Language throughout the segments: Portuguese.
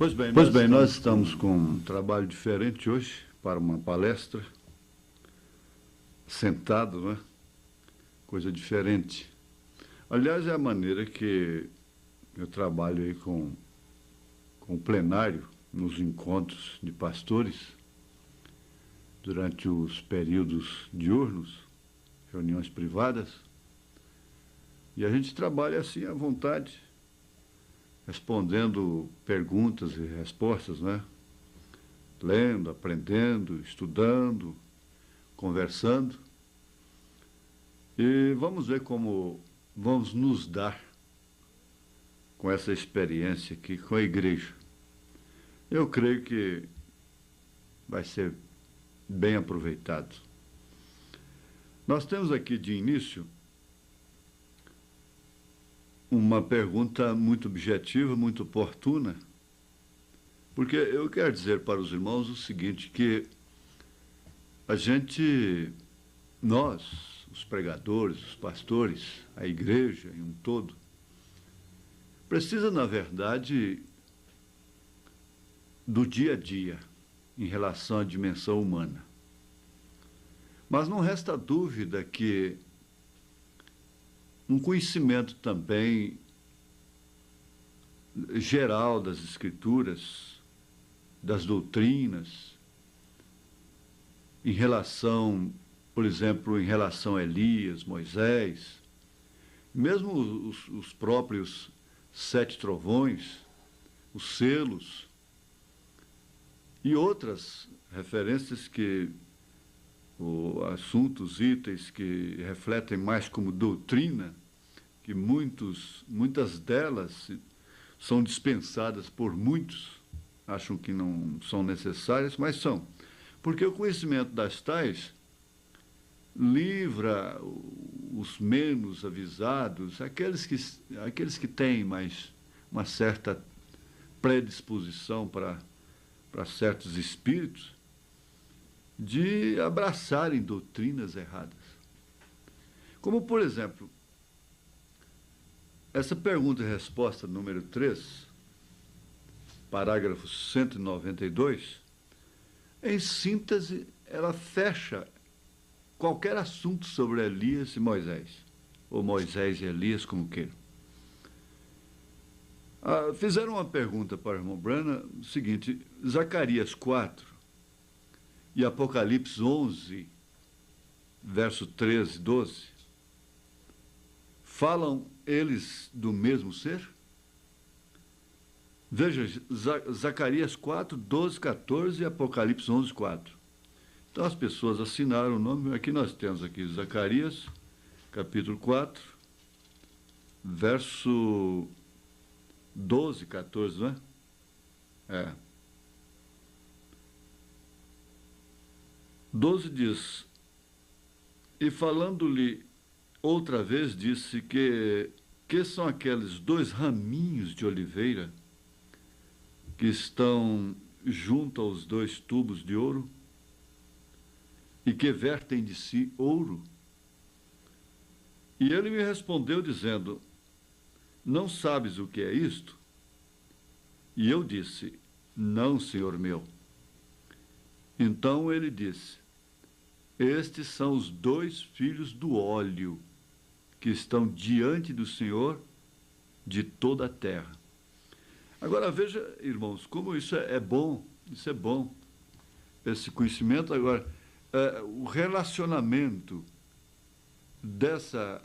Pois bem, nós estamos com um trabalho diferente hoje para uma palestra, sentado, né? Coisa diferente. Aliás, é a maneira que eu trabalho aí com o plenário, nos encontros de pastores, durante os períodos diurnos, reuniões privadas, e a gente trabalha assim à vontade, respondendo perguntas e respostas, né? Lendo, aprendendo, estudando, conversando. E vamos ver como vamos nos dar com essa experiência aqui com a igreja. Eu creio que vai ser bem aproveitado. Nós temos aqui de início uma pergunta muito objetiva, muito oportuna, porque eu quero dizer para os irmãos o seguinte, que nós, os pregadores, os pastores, a igreja em um todo, precisa, na verdade, do dia a dia em relação à dimensão humana. Mas não resta dúvida que um conhecimento também geral das Escrituras, das doutrinas, em relação, por exemplo, em relação a Elias, Moisés, mesmo os próprios 7 trovões, os selos e outras referências assuntos, itens que refletem mais como doutrina, que muitas delas são dispensadas por muitos, acham que não são necessárias, mas são. Porque o conhecimento das tais livra os menos avisados, aqueles que têm mais uma certa predisposição para certos espíritos, de abraçarem doutrinas erradas. Como, por exemplo, essa pergunta e resposta número 3, parágrafo 192, em síntese, ela fecha qualquer assunto sobre Elias e Moisés, ou Moisés e Elias, como queiram. Fizeram uma pergunta para o irmão Branham, o seguinte: Zacarias 4 e Apocalipse 11, verso 13 e 12, falam eles do mesmo ser? Veja, Zacarias 4, 12, 14 e Apocalipse 11, 4. Então as pessoas assinaram o nome. Aqui nós temos aqui Zacarias, capítulo 4, verso 12, 14, não é? 12 diz: e falando-lhe outra vez, disse que são aqueles 2 raminhos de oliveira que estão junto aos 2 tubos de ouro e que vertem de si ouro. E ele me respondeu dizendo: não sabes o que é isto? E eu disse: não, senhor meu. Então ele disse: estes são os 2 filhos do óleo que estão diante do Senhor de toda a terra. Agora veja, irmãos, como isso é bom, esse conhecimento. Agora, o relacionamento dessa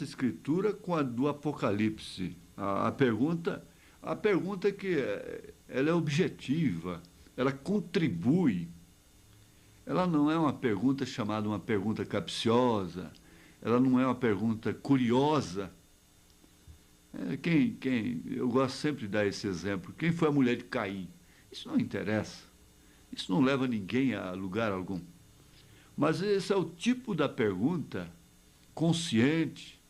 escritura com a do Apocalipse. A pergunta ela é objetiva, ela contribui. Ela não é uma pergunta chamada uma pergunta capciosa, ela não é uma pergunta curiosa. Eu gosto sempre de dar esse exemplo. Quem foi a mulher de Caim? Isso não interessa. Isso não leva ninguém a lugar algum. Mas esse é o tipo da pergunta consciente,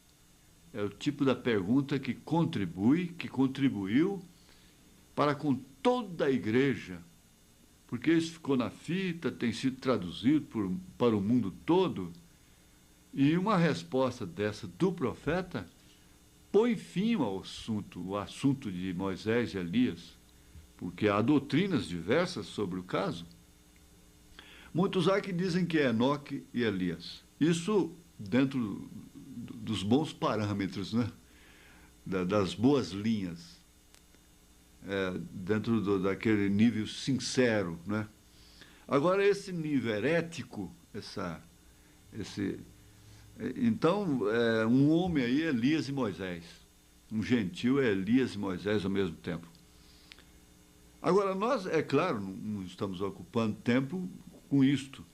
é o tipo da pergunta que contribuiu para com toda a igreja, porque isso ficou na fita, tem sido traduzido para o mundo todo, e uma resposta dessa do profeta põe fim ao assunto de Moisés e Elias, porque há doutrinas diversas sobre o caso. Muitos há que dizem que é Enoque e Elias. Isso dentro dos bons parâmetros, né? Das boas linhas, dentro daquele nível sincero, né? Agora, esse nível herético, então, um homem aí é Elias e Moisés. Um gentil é Elias e Moisés ao mesmo tempo. Agora, nós, é claro, não estamos ocupando tempo com isto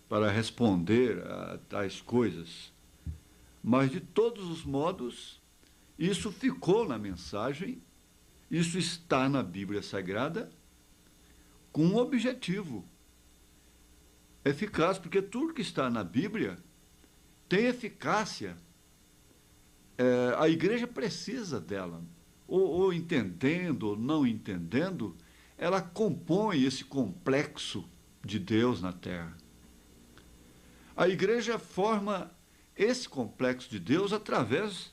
para responder a tais coisas. Mas, de todos os modos, isso ficou na mensagem, isso está na Bíblia Sagrada, com um objetivo eficaz, porque tudo que está na Bíblia tem eficácia. A igreja precisa dela, ou entendendo ou não entendendo, ela compõe esse complexo de Deus na terra. A igreja forma esse complexo de Deus através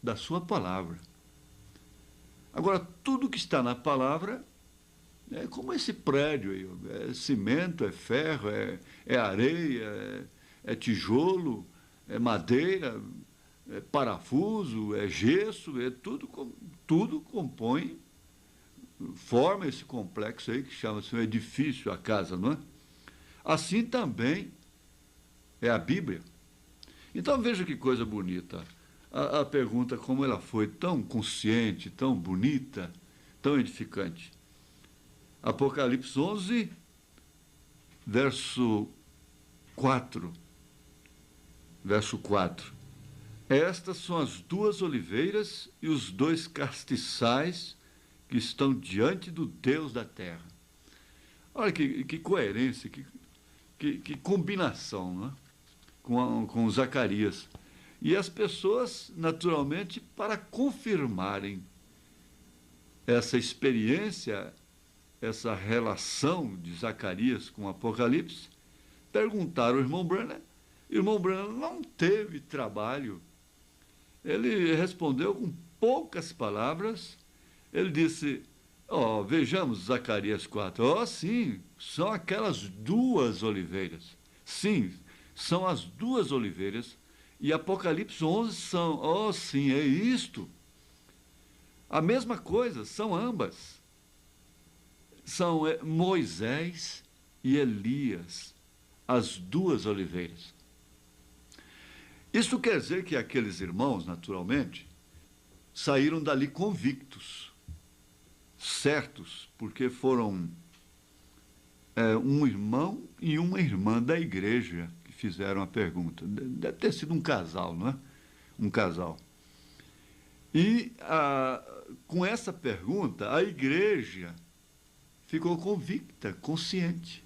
da sua palavra. Agora, tudo que está na palavra é como esse prédio aí, é cimento, é ferro, é areia, é tijolo, é madeira, é parafuso, é gesso, tudo compõe, forma esse complexo aí que chama-se um edifício, a casa, não é? Assim também é a Bíblia. Então veja que coisa bonita. A pergunta, como ela foi tão consciente, tão bonita, tão edificante. Apocalipse 11, verso 4. Verso 4. Estas são as duas oliveiras e os dois castiçais que estão diante do Deus da terra. Olha que coerência, que combinação, não é? Com Zacarias. E as pessoas, naturalmente, para confirmarem essa experiência, essa relação de Zacarias com o Apocalipse, perguntaram ao irmão Branham. O irmão Branham não teve trabalho. Ele respondeu com poucas palavras. Ele disse, vejamos Zacarias 4. Sim, são aquelas duas oliveiras. Sim, são as duas oliveiras. E Apocalipse 11 são, sim, é isto. A mesma coisa, são ambas. São Moisés e Elias, as duas oliveiras. Isso quer dizer que aqueles irmãos, naturalmente, saíram dali convictos, certos, porque foram um irmão e uma irmã da igreja que fizeram a pergunta. Deve ter sido um casal, não é? Um casal. E com essa pergunta, a igreja ficou convicta, consciente,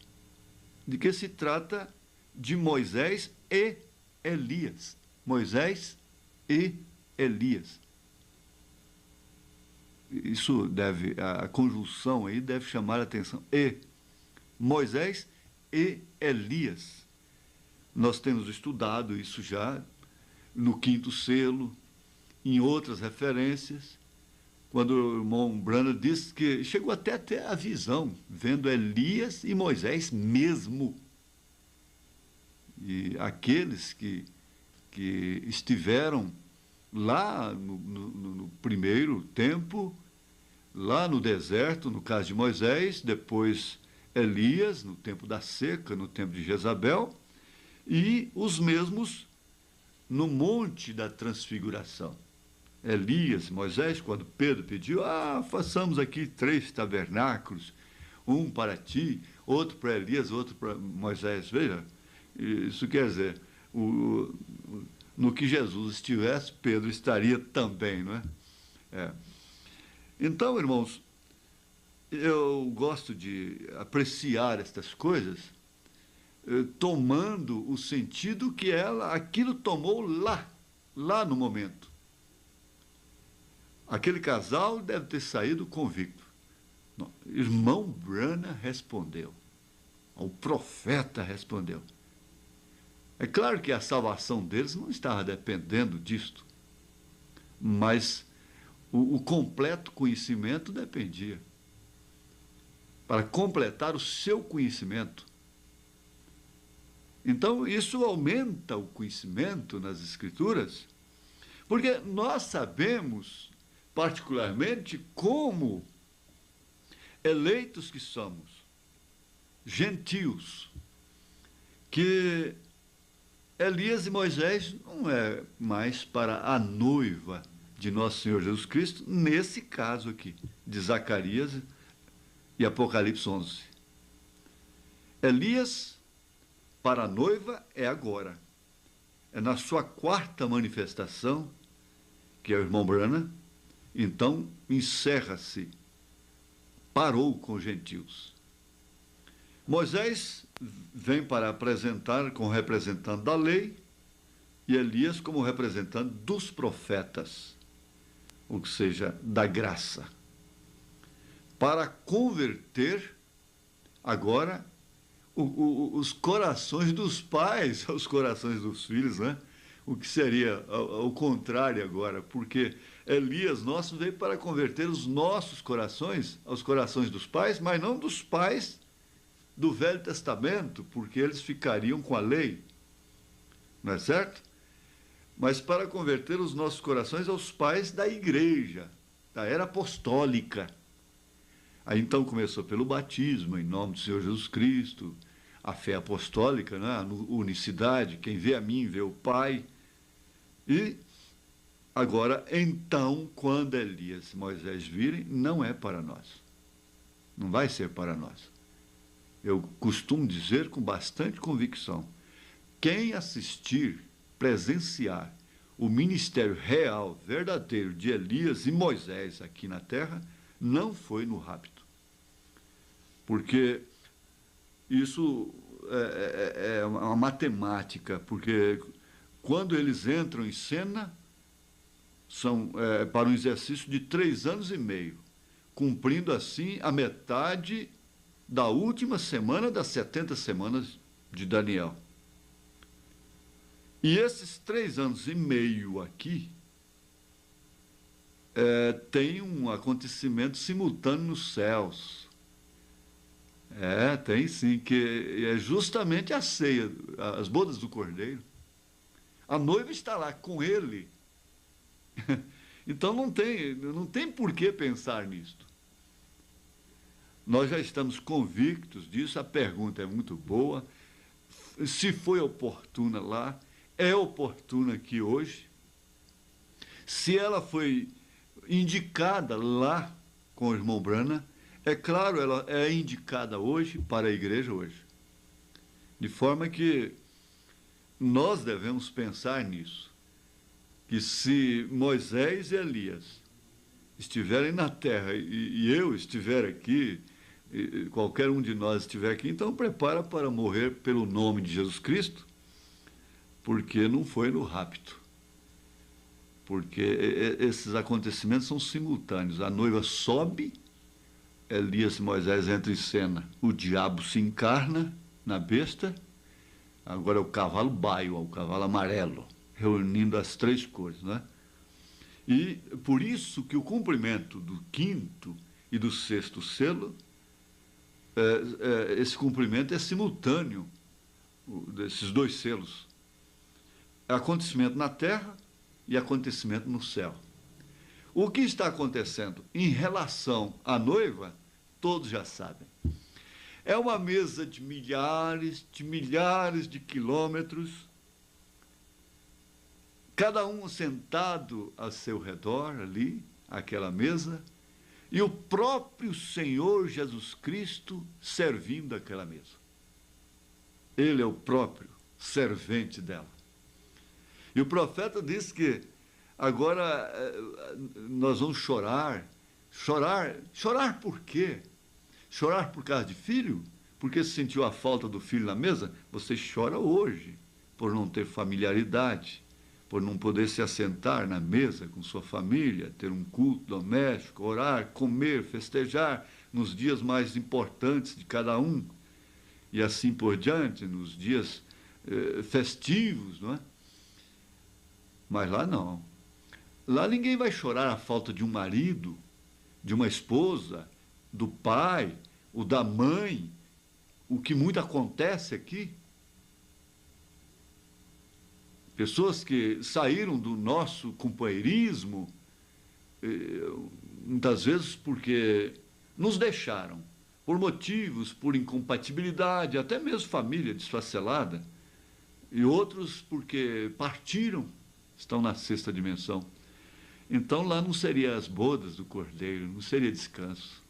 de que se trata de Moisés e Elias. Moisés e Elias. Isso a conjunção aí deve chamar a atenção. Moisés e Elias. Nós temos estudado isso já no quinto selo, em outras referências, quando o irmão Branham disse que chegou até a ter a visão, vendo Elias e Moisés mesmo. E aqueles que estiveram lá no primeiro tempo, lá no deserto, no caso de Moisés, depois Elias, no tempo da seca, no tempo de Jezabel, e os mesmos no Monte da Transfiguração. Elias, Moisés, quando Pedro pediu, façamos aqui 3 tabernáculos, um para ti, outro para Elias, outro para Moisés. Veja, isso quer dizer, no que Jesus estivesse, Pedro estaria também, não é? Então, irmãos, eu gosto de apreciar estas coisas, tomando o sentido que aquilo tomou lá no momento. Aquele casal deve ter saído convicto. Não, irmão Branham respondeu. O profeta respondeu. É claro que a salvação deles não estava dependendo disto, mas O completo conhecimento dependia. Para completar o seu conhecimento. Então, isso aumenta o conhecimento nas Escrituras, porque nós sabemos, particularmente, como eleitos que somos, gentios, que Elias e Moisés não é mais para a noiva de nosso Senhor Jesus Cristo, nesse caso aqui, de Zacarias e Apocalipse 11. Elias, para a noiva, é agora. É na sua quarta manifestação, que é o irmão Branham, então encerra-se, parou com os gentios. Moisés vem para apresentar como representante da lei e Elias como representante dos profetas, ou seja, da graça, para converter agora os corações dos pais aos corações dos filhos, né? O que seria o contrário agora, porque Elias nosso veio para converter os nossos corações aos corações dos pais, mas não dos pais do Velho Testamento, porque eles ficariam com a lei, não é certo? Mas para converter os nossos corações aos pais da igreja, da era apostólica. Aí então começou pelo batismo, em nome do Senhor Jesus Cristo, a fé apostólica, né? A unicidade, quem vê a mim vê o Pai. E agora, então, quando Elias e Moisés virem, não é para nós. Não vai ser para nós. Eu costumo dizer com bastante convicção, quem assistir, presenciar o ministério real, verdadeiro de Elias e Moisés aqui na terra, não foi no rapto. Porque isso é uma matemática, porque quando eles entram em cena, são para um exercício de 3 anos e meio, cumprindo assim a metade da última semana das 70 semanas de Daniel. E esses 3 anos e meio aqui tem um acontecimento simultâneo nos céus. Tem sim, que é justamente a ceia, as bodas do Cordeiro. A noiva está lá com ele. Então não tem por que pensar nisto. Nós já estamos convictos disso, a pergunta é muito boa. Se foi oportuna lá, é oportuna aqui hoje. Se ela foi indicada lá com o irmão Branham, é claro, ela é indicada hoje para a igreja hoje. De forma que nós devemos pensar nisso, que se Moisés e Elias estiverem na terra e eu estiver aqui, e qualquer um de nós estiver aqui, então prepara para morrer pelo nome de Jesus Cristo, porque não foi no rapto. Porque esses acontecimentos são simultâneos. A noiva sobe, Elias e Moisés entram em cena. O diabo se encarna na besta, agora é o cavalo baio, o cavalo amarelo, reunindo as 3 cores, né? E por isso que o cumprimento do 5º e do 6º selo, esse cumprimento é simultâneo, desses 2 selos. Acontecimento na terra e acontecimento no céu. O que está acontecendo em relação à noiva, todos já sabem. É uma mesa de milhares de quilômetros, cada um sentado a seu redor ali, aquela mesa, e o próprio Senhor Jesus Cristo servindo aquela mesa. Ele é o próprio servente dela. E o profeta diz que agora nós vamos chorar. Chorar por quê? Chorar por causa de filho? Porque sentiu a falta do filho na mesa? Você chora hoje por não ter familiaridade, por não poder se assentar na mesa com sua família, ter um culto doméstico, orar, comer, festejar nos dias mais importantes de cada um, e assim por diante, nos dias festivos, não é? Mas lá não. Lá ninguém vai chorar a falta de um marido, de uma esposa, do pai, ou da mãe, o que muito acontece aqui. Pessoas que saíram do nosso companheirismo, muitas vezes porque nos deixaram, por motivos, por incompatibilidade, até mesmo família desfacelada, e outros porque partiram, estão na sexta dimensão. Então lá não seria as bodas do Cordeiro, não seria descanso.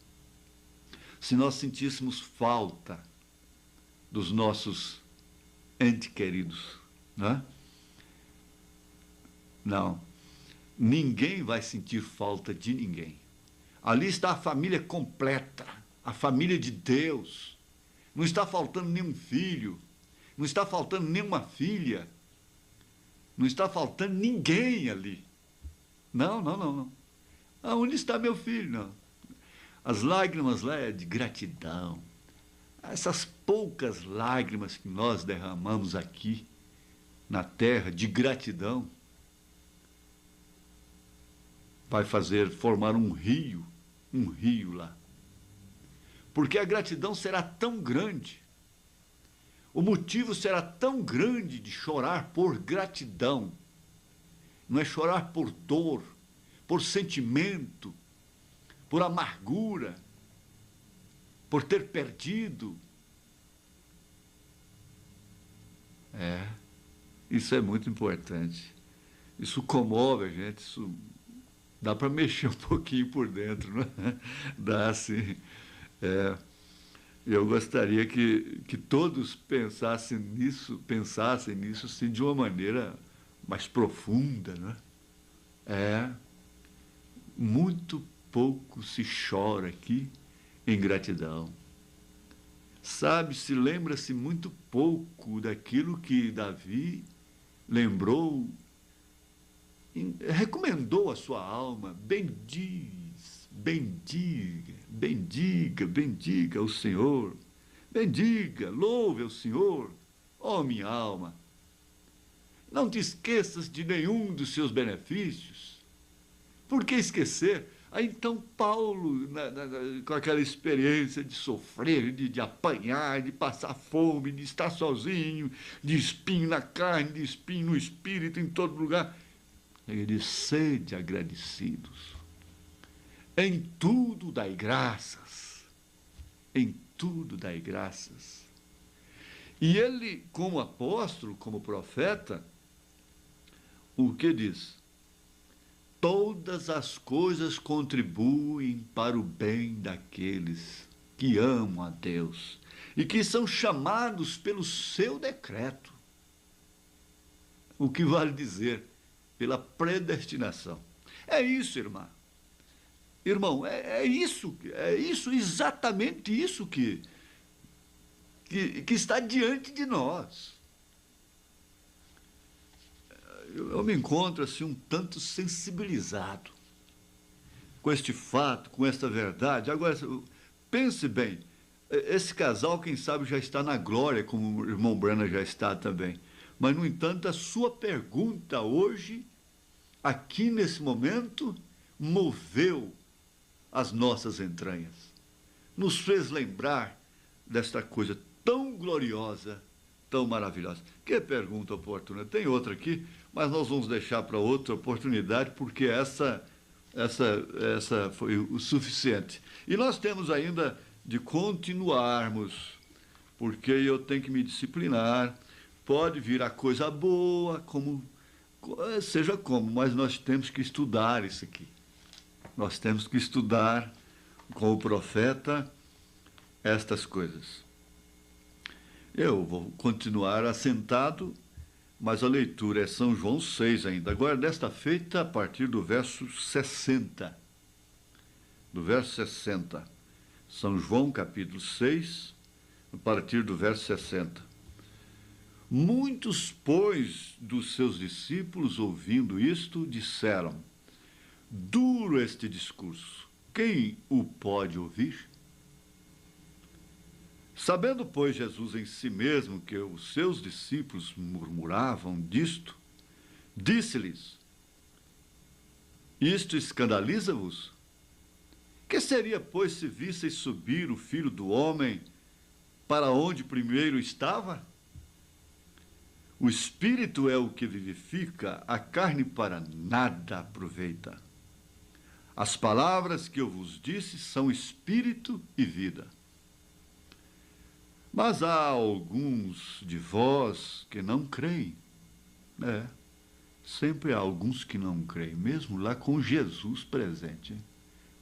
Se nós sentíssemos falta dos nossos entes queridos, né? Não, ninguém vai sentir falta de ninguém. Ali está a família completa, a família de Deus. Não está faltando nenhum filho, não está faltando nenhuma filha, não está faltando ninguém ali. Não, não, não, não. Aonde está meu filho? Não. As lágrimas lá é de gratidão. Essas poucas lágrimas que nós derramamos aqui na terra de gratidão vai formar um rio lá. Porque a gratidão será tão grande, o motivo será tão grande de chorar por gratidão. Não é chorar por dor, por sentimento, por amargura, por ter perdido. Isso é muito importante. Isso comove a gente, isso dá para mexer um pouquinho por dentro, não é? Dá sim. Eu gostaria que todos pensassem nisso assim, de uma maneira mais profunda, não é? Muito pouco se chora aqui em gratidão. Lembra-se muito pouco daquilo que Davi lembrou, recomendou à sua alma: bendiga o Senhor, louve ao Senhor, ó minha alma. Não te esqueças de nenhum dos seus benefícios. Por que esquecer? Aí então Paulo, com aquela experiência de sofrer, de apanhar, de passar fome, de estar sozinho, de espinho na carne, de espinho no espírito, em todo lugar, ele diz: sede agradecidos. Em tudo dai graças. Em tudo dai graças. E ele, como apóstolo, como profeta, o que diz? Todas as coisas contribuem para o bem daqueles que amam a Deus e que são chamados pelo seu decreto. O que vale dizer? Pela predestinação. É isso, irmã. Irmão, é isso, exatamente isso que está diante de nós. Eu me encontro assim um tanto sensibilizado com este fato, com esta verdade. Agora, pense bem, esse casal, quem sabe, já está na glória, como o irmão Branham já está também. Mas, no entanto, a sua pergunta hoje, aqui nesse momento, moveu as nossas entranhas. Nos fez lembrar desta coisa tão gloriosa, tão maravilhosa. Que pergunta oportuna. Tem outra aqui, mas nós vamos deixar para outra oportunidade, porque essa foi o suficiente. E nós temos ainda de continuarmos, porque eu tenho que me disciplinar. Pode vir a coisa boa, seja como, mas nós temos que estudar isso aqui. Nós temos que estudar com o profeta estas coisas. Eu vou continuar assentado, mas a leitura é São João 6 ainda. Agora, desta feita, a partir do verso 60. Do verso 60. São João, capítulo 6, a partir do verso 60. Muitos, pois, dos seus discípulos, ouvindo isto, disseram: duro este discurso, quem o pode ouvir? Sabendo, pois, Jesus em si mesmo que os seus discípulos murmuravam disto, disse-lhes: Isto escandaliza-vos? Que seria, pois, se visseis subir o Filho do Homem para onde primeiro estava? O Espírito é o que vivifica, a carne para nada aproveita. As palavras que eu vos disse são espírito e vida. Mas há alguns de vós que não creem. Sempre há alguns que não creem, mesmo lá com Jesus presente. Hein?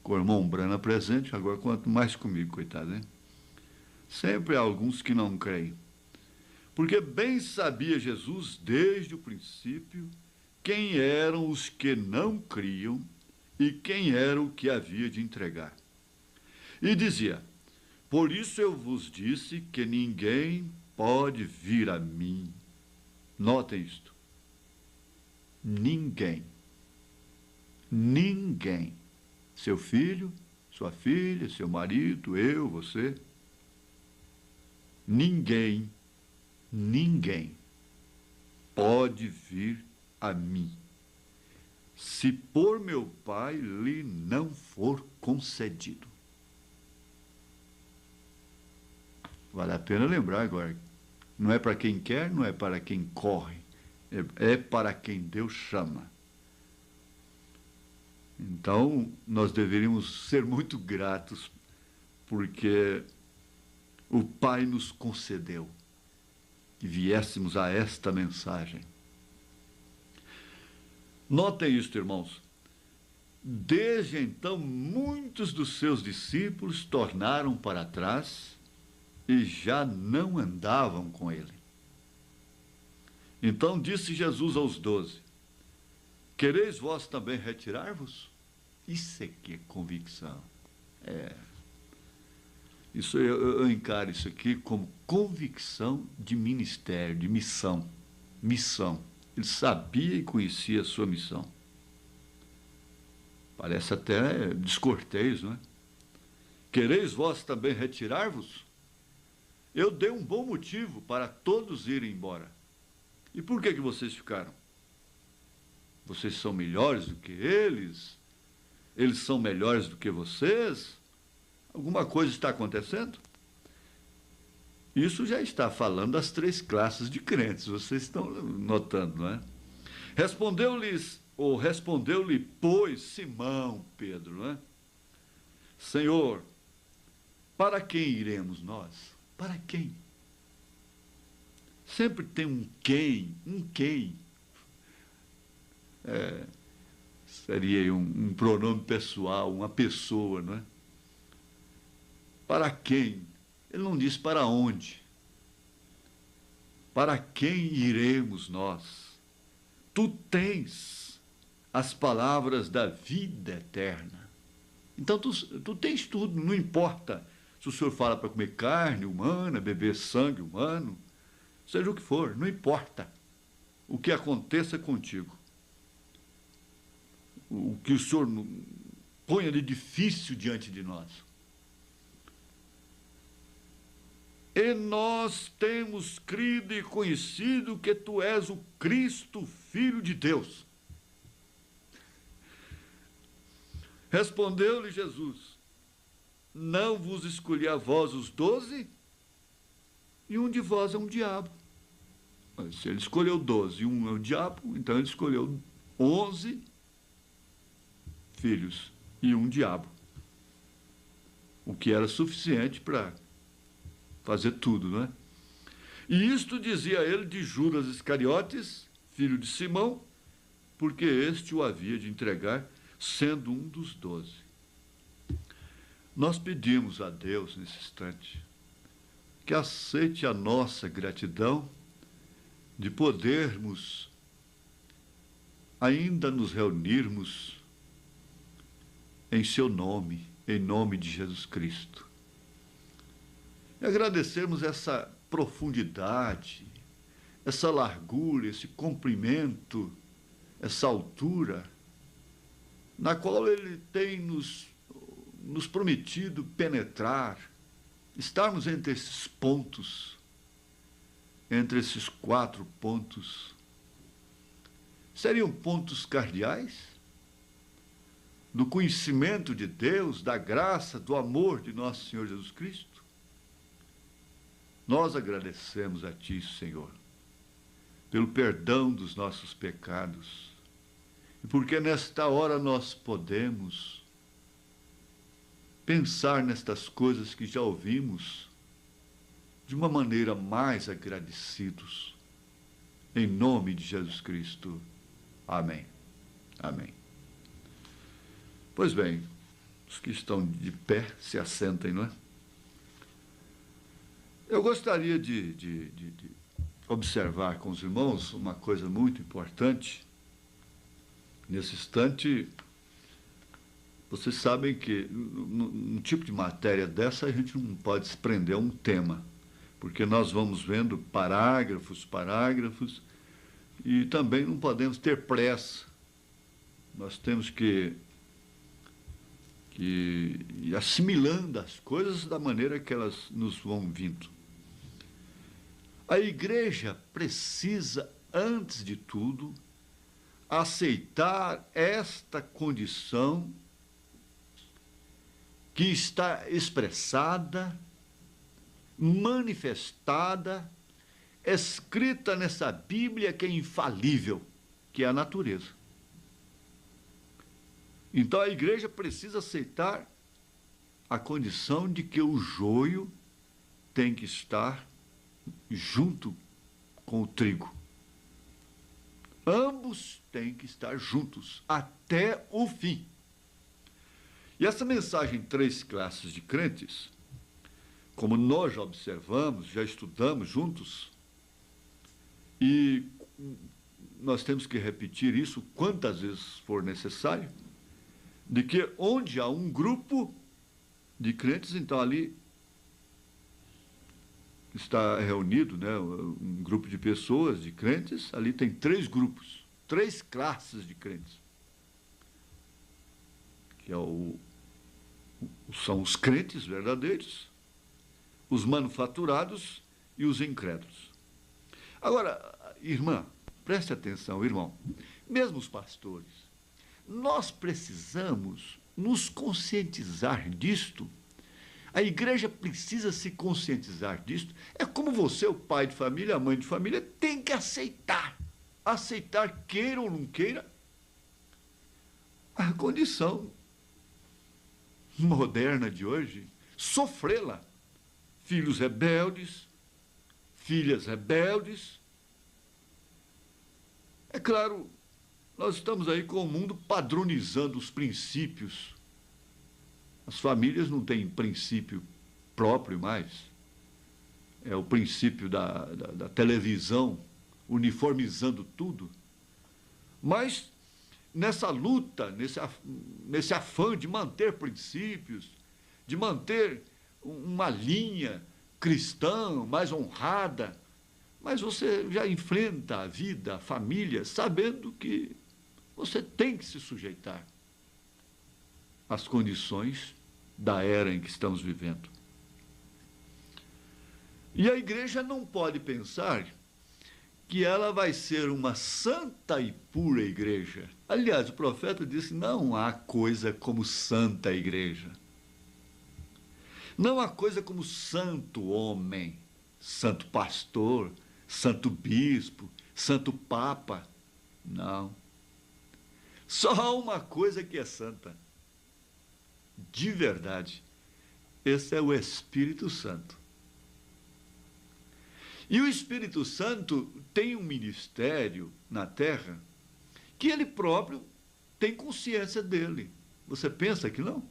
Com o irmão Brana presente, agora quanto mais comigo, coitado, hein? Sempre há alguns que não creem. Porque bem sabia Jesus, desde o princípio, quem eram os que não criam e quem era o que havia de entregar. E dizia, por isso eu vos disse que ninguém pode vir a mim. Notem isto. Ninguém. Ninguém. Seu filho, sua filha, seu marido, eu, você. Ninguém pode vir a mim, se por meu Pai lhe não for concedido. Vale a pena lembrar agora, não é para quem quer, não é para quem corre, é para quem Deus chama. Então, nós deveríamos ser muito gratos, porque o Pai nos concedeu que viéssemos a esta mensagem. Notem isto, irmãos. Desde então, muitos dos seus discípulos tornaram para trás e já não andavam com ele. Então disse Jesus aos 12, quereis vós também retirar-vos? Isso é que é convicção. Eu encaro isso aqui como convicção de ministério, de missão. Missão. Ele sabia e conhecia a sua missão. Parece até descortês, não é? Quereis vós também retirar-vos? Eu dei um bom motivo para todos irem embora. E por que vocês ficaram? Vocês são melhores do que eles? Eles são melhores do que vocês? Alguma coisa está acontecendo? Isso já está falando das 3 classes de crentes, vocês estão notando, não é? Respondeu-lhe, pois, Simão Pedro, não é? Senhor, para quem iremos nós? Para quem? Sempre tem um quem. Seria um pronome pessoal, uma pessoa, não é? Para quem? Ele não diz para onde. Para quem iremos nós? Tu tens as palavras da vida eterna. Então tu tens tudo, não importa se o Senhor fala para comer carne humana, beber sangue humano, seja o que for, não importa o que aconteça contigo. O que o Senhor ponha de difícil diante de nós. E nós temos crido e conhecido que tu és o Cristo, Filho de Deus. Respondeu-lhe Jesus, não vos escolhi a vós os 12? E um de vós é um diabo. Mas se ele escolheu 12 e um é o diabo, então ele escolheu 11 filhos e um diabo. O que era suficiente para fazer tudo, não é? E isto dizia ele de Judas Iscariotes, filho de Simão, porque este o havia de entregar, sendo um dos 12. Nós pedimos a Deus, nesse instante, que aceite a nossa gratidão de podermos ainda nos reunirmos em seu nome, em nome de Jesus Cristo. E agradecermos essa profundidade, essa largura, esse comprimento, essa altura, na qual Ele tem nos prometido penetrar, estarmos entre esses pontos, entre esses 4 pontos. Seriam pontos cardeais? do conhecimento de Deus, da graça, do amor de nosso Senhor Jesus Cristo. Nós agradecemos a Ti, Senhor, pelo perdão dos nossos pecados, e porque nesta hora nós podemos pensar nestas coisas que já ouvimos de uma maneira mais agradecidos. Em nome de Jesus Cristo. Amém. Amém. Pois bem, os que estão de pé se assentem, não é? Eu gostaria de observar com os irmãos uma coisa muito importante. Nesse instante, vocês sabem que num tipo de matéria dessa a gente não pode se prender a um tema, porque nós vamos vendo parágrafos, e também não podemos ter pressa. Nós temos que ir assimilando as coisas da maneira que elas nos vão vindo. A igreja precisa, antes de tudo, aceitar esta condição que está expressada, manifestada, escrita nessa Bíblia que é infalível, que é a natureza. Então a igreja precisa aceitar a condição de que o joio tem que estar junto com o trigo. Ambos têm que estar juntos até o fim. E essa mensagem, três classes de crentes, como nós já observamos, já estudamos juntos, e nós temos que repetir isso quantas vezes for necessário, de que onde há um grupo de crentes, então ali está reunido, né, um grupo de pessoas, de crentes, ali tem três grupos, três classes de crentes, que são os crentes verdadeiros, os manufaturados e os incrédulos. Agora, irmã, preste atenção, irmão, mesmo os pastores, nós precisamos nos conscientizar disto. A igreja precisa se conscientizar disto. É como você, o pai de família, a mãe de família, tem que aceitar. Aceitar, queira ou não queira, a condição moderna de hoje, sofrê-la. Filhos rebeldes, filhas rebeldes. É claro, nós estamos aí com o mundo padronizando os princípios. As famílias não têm princípio próprio mais. É o princípio da televisão, uniformizando tudo. Mas nessa luta, nesse afã de manter princípios, de manter uma linha cristã mais honrada, mas você já enfrenta a vida, a família, sabendo que você tem que se sujeitar às condições da era em que estamos vivendo. E a igreja não pode pensar que ela vai ser uma santa e pura igreja. Aliás, o profeta disse, não há coisa como santa igreja. Não há coisa como santo homem, santo pastor, santo bispo, santo papa. Não. Só há uma coisa que é santa. De verdade. Esse é o Espírito Santo. E o Espírito Santo tem um ministério na terra que ele próprio tem consciência dele. Você pensa que não?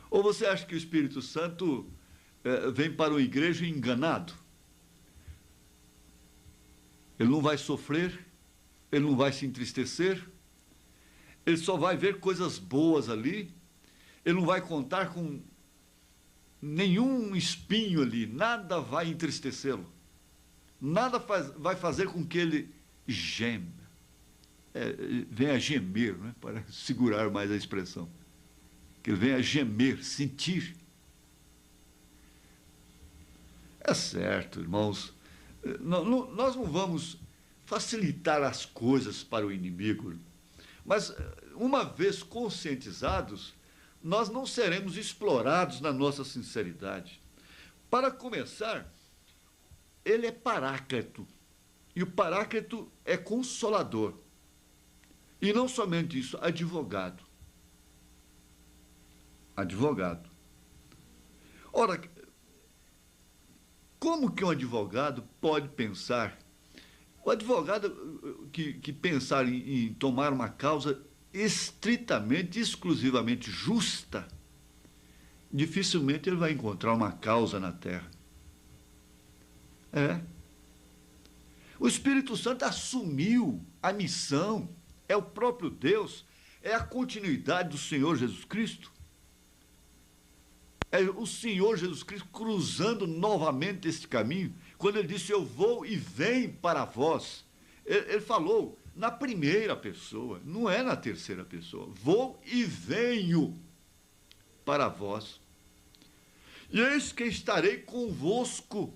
Ou você acha que o Espírito Santo vem para uma igreja enganado? Ele não vai sofrer, ele não vai se entristecer, ele só vai ver coisas boas ali, ele não vai contar com nenhum espinho ali, nada vai entristecê-lo, nada vai fazer com que ele geme, venha a gemer, né, para segurar mais a expressão, que ele venha a gemer, sentir. É certo, irmãos, nós não vamos facilitar as coisas para o inimigo, Mas, uma vez conscientizados, nós não seremos explorados na nossa sinceridade. Para começar, ele é paráclito. E o paráclito é consolador. E não somente isso, advogado. Advogado. Ora, como que um advogado pode pensar? O advogado que pensar em tomar uma causa estritamente, exclusivamente justa, dificilmente ele vai encontrar uma causa na terra. O Espírito Santo assumiu a missão, é o próprio Deus, é a continuidade do Senhor Jesus Cristo. É o Senhor Jesus Cristo cruzando novamente este caminho, quando ele disse, eu vou e venho para vós. Ele falou na primeira pessoa, não é na terceira pessoa. Vou e venho para vós. E eis que estarei convosco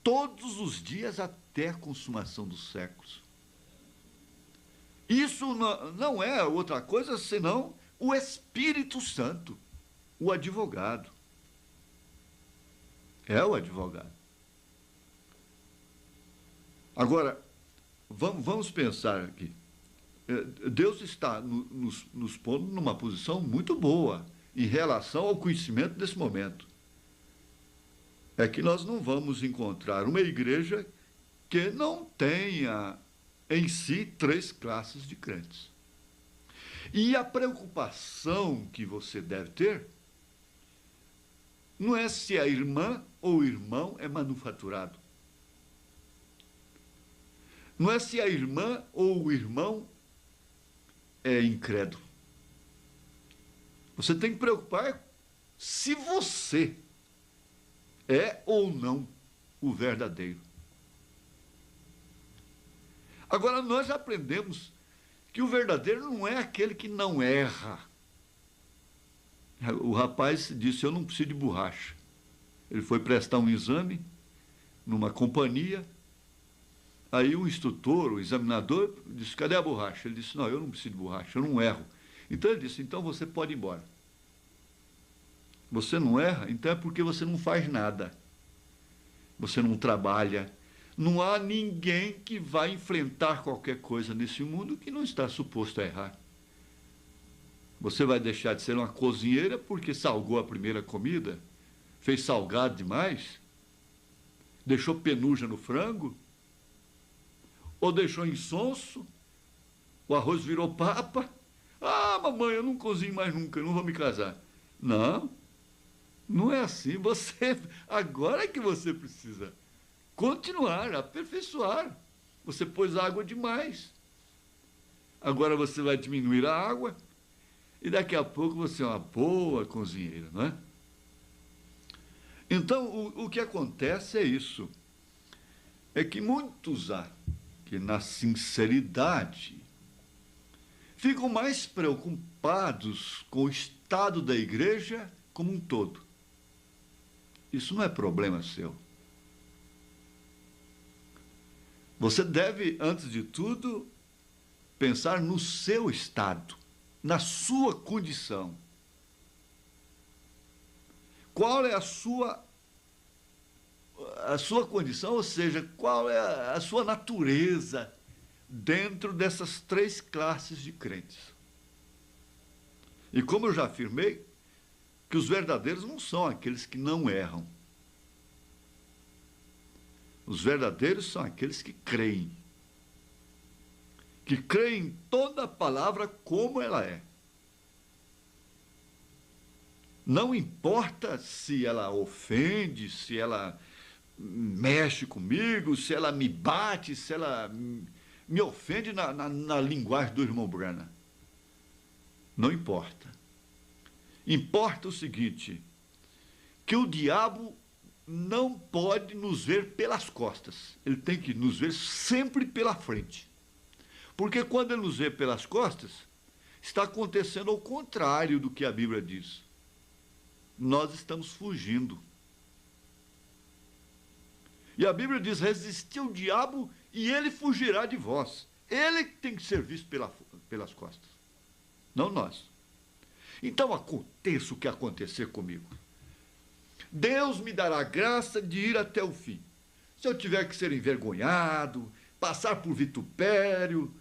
todos os dias até a consumação dos séculos. Isso não é outra coisa senão o Espírito Santo, o advogado. É o advogado. Agora, vamos pensar aqui. Deus está nos pondo numa posição muito boa em relação ao conhecimento desse momento. É que nós não vamos encontrar uma igreja que não tenha em si 3 classes de crentes. E a preocupação que você deve ter não é se a irmã ou o irmão é manufaturado. Não é se a irmã ou o irmão é incrédulo. Você tem que preocupar se você é ou não o verdadeiro. Agora, nós já aprendemos que o verdadeiro não é aquele que não erra. O rapaz disse, eu não preciso de borracha. Ele foi prestar um exame numa companhia. Aí o instrutor, o examinador, disse, cadê a borracha? Ele disse, não, eu não preciso de borracha, eu não erro. Então ele disse, então você pode ir embora. Você não erra, então é porque você não faz nada. Você não trabalha. Não há ninguém que vai enfrentar qualquer coisa nesse mundo que não está suposto a errar. Você vai deixar de ser uma cozinheira porque salgou a primeira comida? Fez salgado demais? Deixou penuja no frango? Ou deixou insonso? O arroz virou papa? Ah, mamãe, eu não cozinho mais nunca, eu não vou me casar. Não, não é assim. Agora é que você precisa continuar, aperfeiçoar. Você pôs água demais. Agora você vai diminuir a água e daqui a pouco você é uma boa cozinheira, não é? Então, o que acontece é isso. É que muitos há que na sinceridade ficam mais preocupados com o estado da igreja como um todo. Isso não é problema seu. Você deve, antes de tudo, pensar no seu estado, na sua condição. Qual é a sua condição, ou seja, qual é a sua natureza dentro dessas 3 classes de crentes. E como eu já afirmei, que os verdadeiros não são aqueles que não erram. Os verdadeiros são aqueles que creem. Que creem em toda a palavra como ela é. Não importa se ela ofende, se ela mexe comigo, se ela me bate, se ela me ofende na linguagem do irmão Branham. Não importa. Importa o seguinte, que o diabo não pode nos ver pelas costas. Ele tem que nos ver sempre pela frente. Porque quando ele nos vê pelas costas, está acontecendo ao contrário do que a Bíblia diz. Nós estamos fugindo. E a Bíblia diz, resistir ao diabo e ele fugirá de vós. Ele tem que ser visto pelas costas. Não nós. Então aconteça o que acontecer comigo. Deus me dará graça de ir até o fim. Se eu tiver que ser envergonhado, passar por vitupério,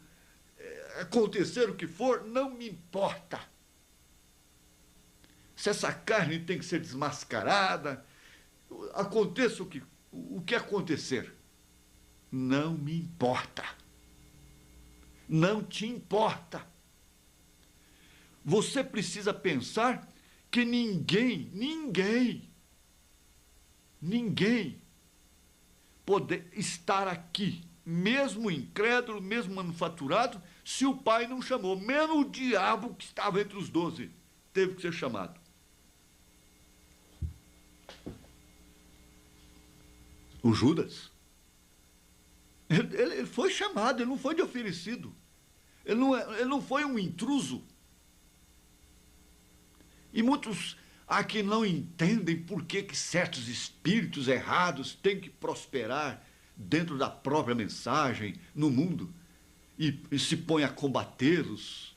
acontecer o que for, não me importa. Se essa carne tem que ser desmascarada, aconteça o que acontecer. Não me importa. Não te importa. Você precisa pensar que ninguém pode estar aqui, mesmo incrédulo, mesmo manufaturado, se o Pai não chamou. Mesmo o diabo que estava entre os 12 teve que ser chamado. O Judas, ele foi chamado, ele não foi de oferecido. Ele não foi um intruso. E muitos aqui não entendem por que certos espíritos errados têm que prosperar dentro da própria mensagem, no mundo, e se põem a combatê-los.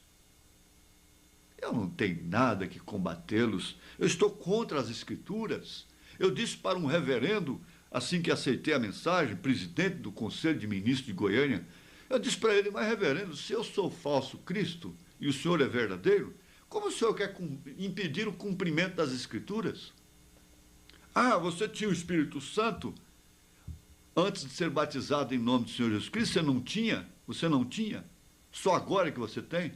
Eu não tenho nada que combatê-los. Eu estou contra as Escrituras. Eu disse para um reverendo, assim que aceitei a mensagem, presidente do Conselho de Ministros de Goiânia, eu disse para ele: mas reverendo, se eu sou falso Cristo e o senhor é verdadeiro, como o senhor quer impedir o cumprimento das Escrituras? Ah, você tinha o Espírito Santo antes de ser batizado em nome do Senhor Jesus Cristo? Você não tinha? Você não tinha? Só agora que você tem?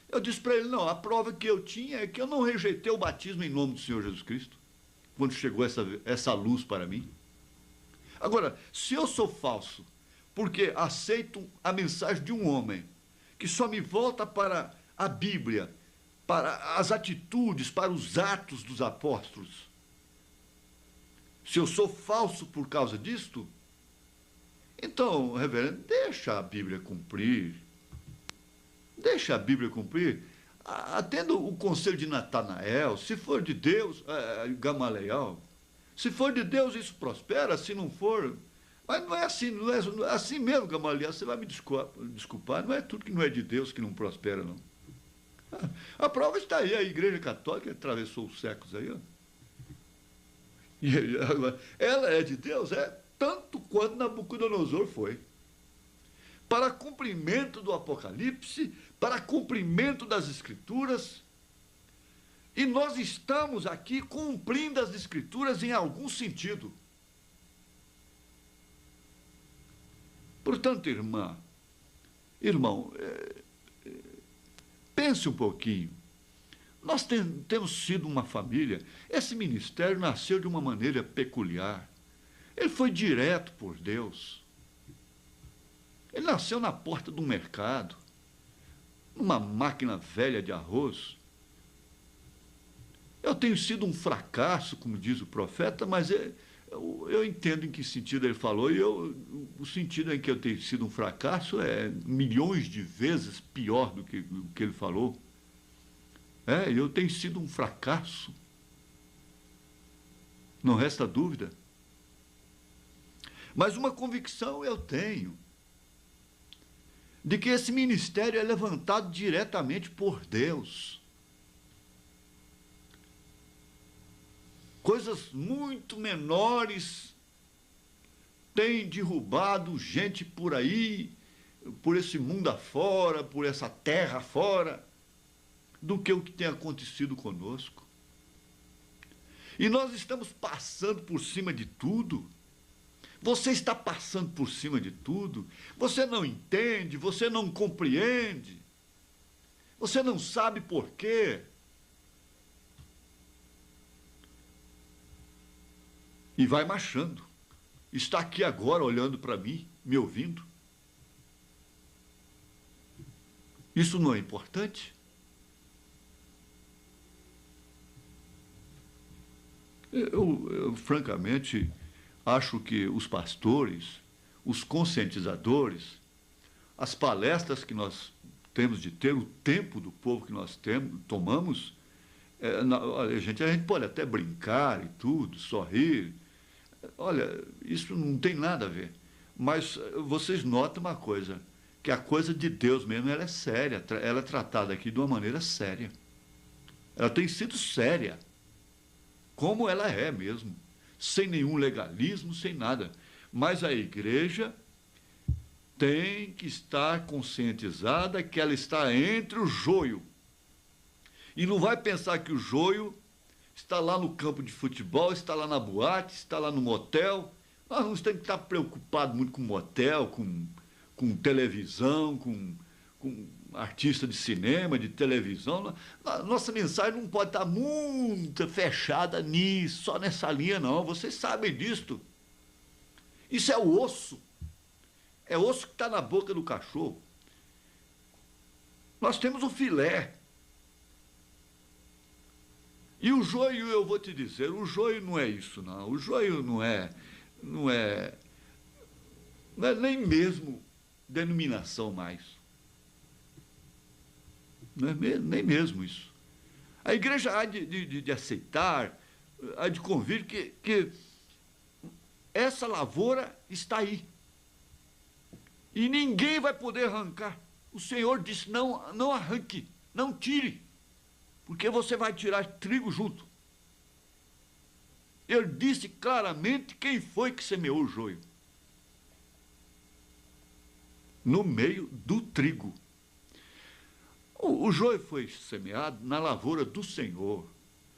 Eu disse para ele: não, a prova que eu tinha é que eu não rejeitei o batismo em nome do Senhor Jesus Cristo, quando chegou essa luz para mim. Agora, se eu sou falso, porque aceito a mensagem de um homem que só me volta para a Bíblia, para as atitudes, para os atos dos apóstolos, se eu sou falso por causa disto, então, reverendo, deixa a Bíblia cumprir. Deixa a Bíblia cumprir. Atendo o conselho de Natanael. Se for de Deus, Gamaliel, se for de Deus, isso prospera. Se não for, mas não é assim, não é assim mesmo, Gamaliel. Você vai me desculpar, não é tudo que não é de Deus que não prospera, não. A prova está aí, a Igreja Católica atravessou os séculos aí, ó. E ela é de Deus, tanto quanto Nabucodonosor foi. Para cumprimento do Apocalipse, para cumprimento das Escrituras. E nós estamos aqui cumprindo as Escrituras em algum sentido. Portanto, irmão, pense um pouquinho. Nós temos sido uma família. Esse ministério nasceu de uma maneira peculiar. Ele foi direto por Deus. Ele nasceu na porta do mercado, numa máquina velha de arroz. Eu tenho sido um fracasso, como diz o profeta, mas eu entendo em que sentido ele falou, e o sentido em que eu tenho sido um fracasso é milhões de vezes pior do que o que ele falou. Eu tenho sido um fracasso. Não resta dúvida. Mas uma convicção eu tenho, de que esse ministério é levantado diretamente por Deus. Coisas muito menores têm derrubado gente por aí, por esse mundo afora, por essa terra afora, do que o que tem acontecido conosco. E nós estamos passando por cima de tudo. Você está passando por cima de tudo. Você não entende, você não compreende. Você não sabe por quê. E vai marchando. Está aqui agora olhando para mim, me ouvindo. Isso não é importante? Eu francamente, acho que os pastores, os conscientizadores, as palestras que nós temos de ter, o tempo do povo que nós tomamos, olha, a gente pode até brincar e tudo, sorrir. Olha, isso não tem nada a ver. Mas vocês notam uma coisa, que a coisa de Deus mesmo, ela é séria, ela é tratada aqui de uma maneira séria. Ela tem sido séria, como ela é mesmo, sem nenhum legalismo, sem nada. Mas a igreja tem que estar conscientizada que ela está entre o joio. E não vai pensar que o joio está lá no campo de futebol, está lá na boate, está lá no motel. Nós não temos que estar preocupados muito com motel, com televisão, com artista de cinema, de televisão. Nossa mensagem não pode estar muito fechada nisso, só nessa linha, não. Vocês sabem disto. Isso é o osso. É osso que está na boca do cachorro. Nós temos o filé. E o joio, eu vou te dizer, o joio não é isso, não. O joio não é nem mesmo denominação mais. Não é nem mesmo isso. A igreja há de aceitar, há de convir que essa lavoura está aí. E ninguém vai poder arrancar. O Senhor disse, não arranque, não tire, porque você vai tirar trigo junto. Ele disse claramente quem foi que semeou o joio. No meio do trigo. O joio foi semeado na lavoura do Senhor,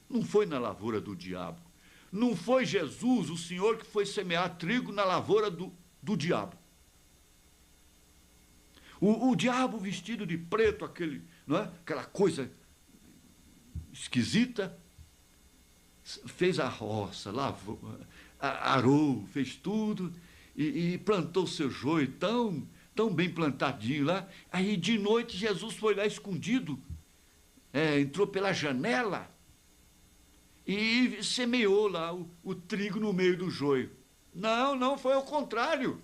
não foi na lavoura do diabo. Não foi Jesus, o Senhor, que foi semear trigo na lavoura do diabo. O diabo vestido de preto, não é? Aquela coisa esquisita, fez a roça, lavou, arou, fez tudo e plantou seu joio tão bem plantadinho lá. Aí de noite Jesus foi lá escondido, entrou pela janela e semeou lá o trigo no meio do joio. Não, foi ao contrário.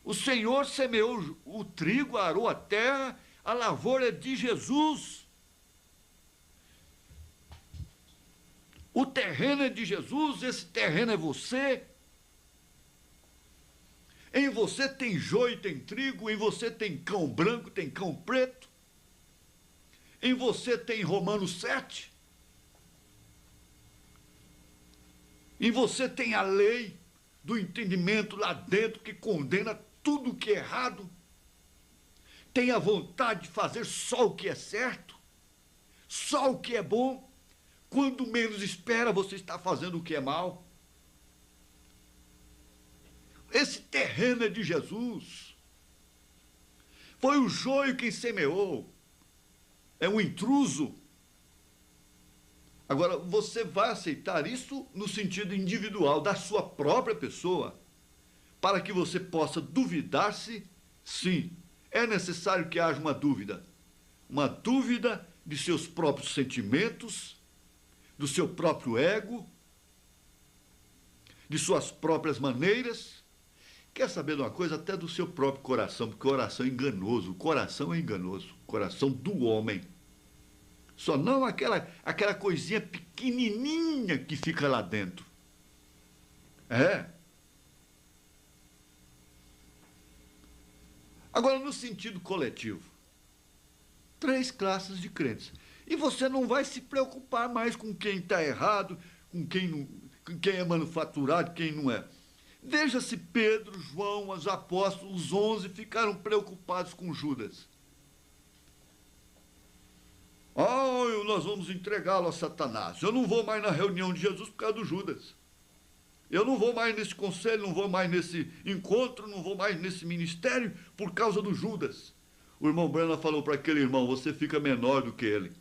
O Senhor semeou o trigo, arou a terra, a lavoura é de Jesus. O terreno é de Jesus, esse terreno é você. Em você tem joio, tem trigo, em você tem cão branco, tem cão preto. Em você tem Romanos 7. Em você tem a lei do entendimento lá dentro que condena tudo que é errado. Tem a vontade de fazer só o que é certo, só o que é bom. Quando menos espera, você está fazendo o que é mal. Esse terreno é de Jesus. Foi o joio quem semeou. É um intruso. Agora, você vai aceitar isso no sentido individual, da sua própria pessoa, para que você possa duvidar-se? Sim, é necessário que haja uma dúvida de seus próprios sentimentos, do seu próprio ego, de suas próprias maneiras. Quer saber de uma coisa? Até do seu próprio coração, porque o coração é enganoso, o coração do homem. Só não aquela coisinha pequenininha que fica lá dentro. Agora, no sentido coletivo, 3 classes de crentes. E você não vai se preocupar mais com quem está errado, com quem é manufaturado, quem não é. Veja se Pedro, João, os apóstolos, os 11 ficaram preocupados com Judas. Nós vamos entregá-lo a Satanás. Eu não vou mais na reunião de Jesus por causa do Judas. Eu não vou mais nesse conselho, não vou mais nesse encontro, não vou mais nesse ministério por causa do Judas. O irmão Branham falou para aquele irmão, você fica menor do que ele.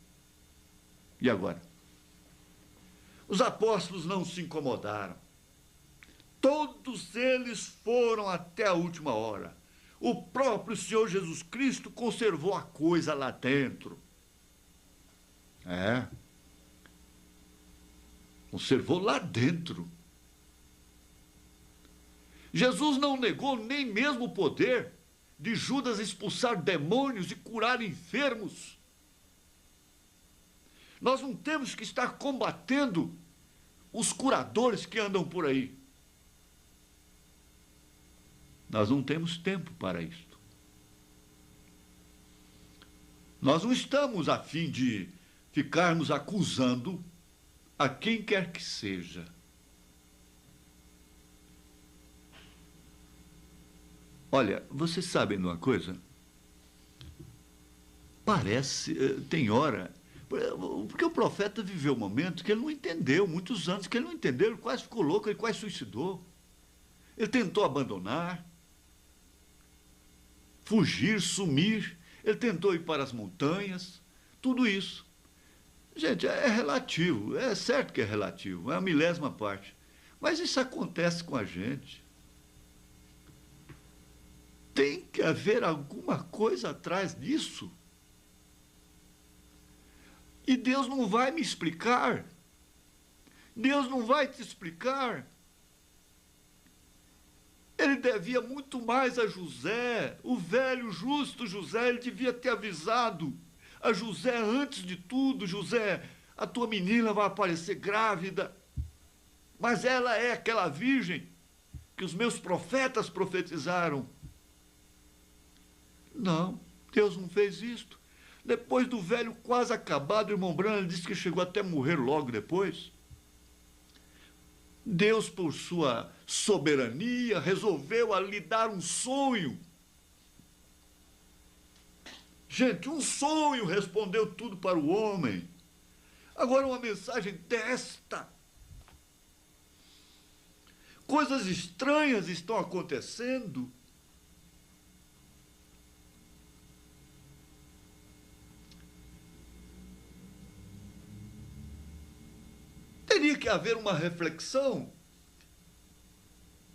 E agora? Os apóstolos não se incomodaram. Todos eles foram até a última hora. O próprio Senhor Jesus Cristo conservou a coisa lá dentro. Conservou lá dentro. Jesus não negou nem mesmo o poder de Judas expulsar demônios e curar enfermos. Nós não temos que estar combatendo os curadores que andam por aí. Nós não temos tempo para isto. Nós não estamos a fim de ficarmos acusando a quem quer que seja. Olha, vocês sabem de uma coisa? Parece, tem hora, porque o profeta viveu um momento que ele não entendeu, muitos anos que ele não entendeu, ele quase ficou louco, ele quase suicidou. Ele tentou abandonar, fugir, sumir, ele tentou ir para as montanhas, tudo isso. Gente, é relativo, é certo que é relativo, é a milésima parte. Mas isso acontece com a gente. Tem que haver alguma coisa atrás disso. E Deus não vai me explicar. Deus não vai te explicar. Ele devia muito mais a José, o velho justo José, ele devia ter avisado a José antes de tudo: José, a tua menina vai aparecer grávida, mas ela é aquela virgem que os meus profetas profetizaram. Não, Deus não fez isto. Depois do velho quase acabado, o irmão Branham disse que chegou até a morrer logo depois. Deus, por sua soberania, resolveu lhe dar um sonho. Gente, um sonho respondeu tudo para o homem. Agora, uma mensagem desta. Coisas estranhas estão acontecendo. Teria que haver uma reflexão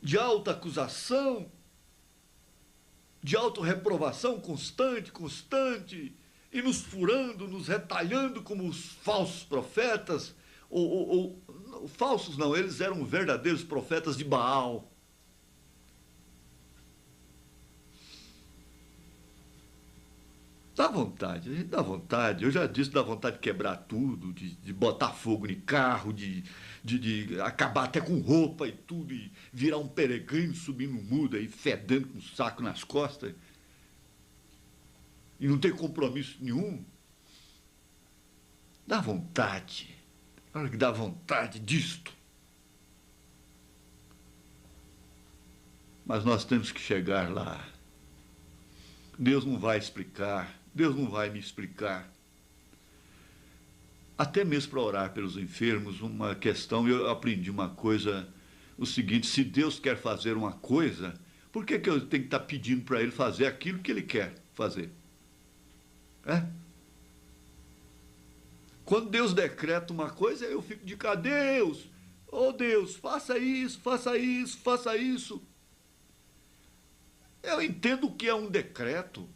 de autoacusação, de autorreprovação constante, e nos furando, nos retalhando como os falsos profetas, falsos não, eles eram verdadeiros profetas de Baal. Dá vontade, a gente dá vontade. Eu já disse, dá vontade de quebrar tudo, de botar fogo em carro, de acabar até com roupa e tudo, e virar um peregrino subindo no muro aí, fedendo com um saco nas costas, e não ter compromisso nenhum. Dá vontade. Olha que dá vontade disto. Mas nós temos que chegar lá. Deus não vai explicar. Deus não vai me explicar. Até mesmo para orar pelos enfermos, uma questão, eu aprendi uma coisa, o seguinte: se Deus quer fazer uma coisa, por que eu tenho que estar pedindo para Ele fazer aquilo que Ele quer fazer? Quando Deus decreta uma coisa, eu fico de cá: Deus, oh Deus, faça isso, faça isso, faça isso. Eu entendo o que é um decreto.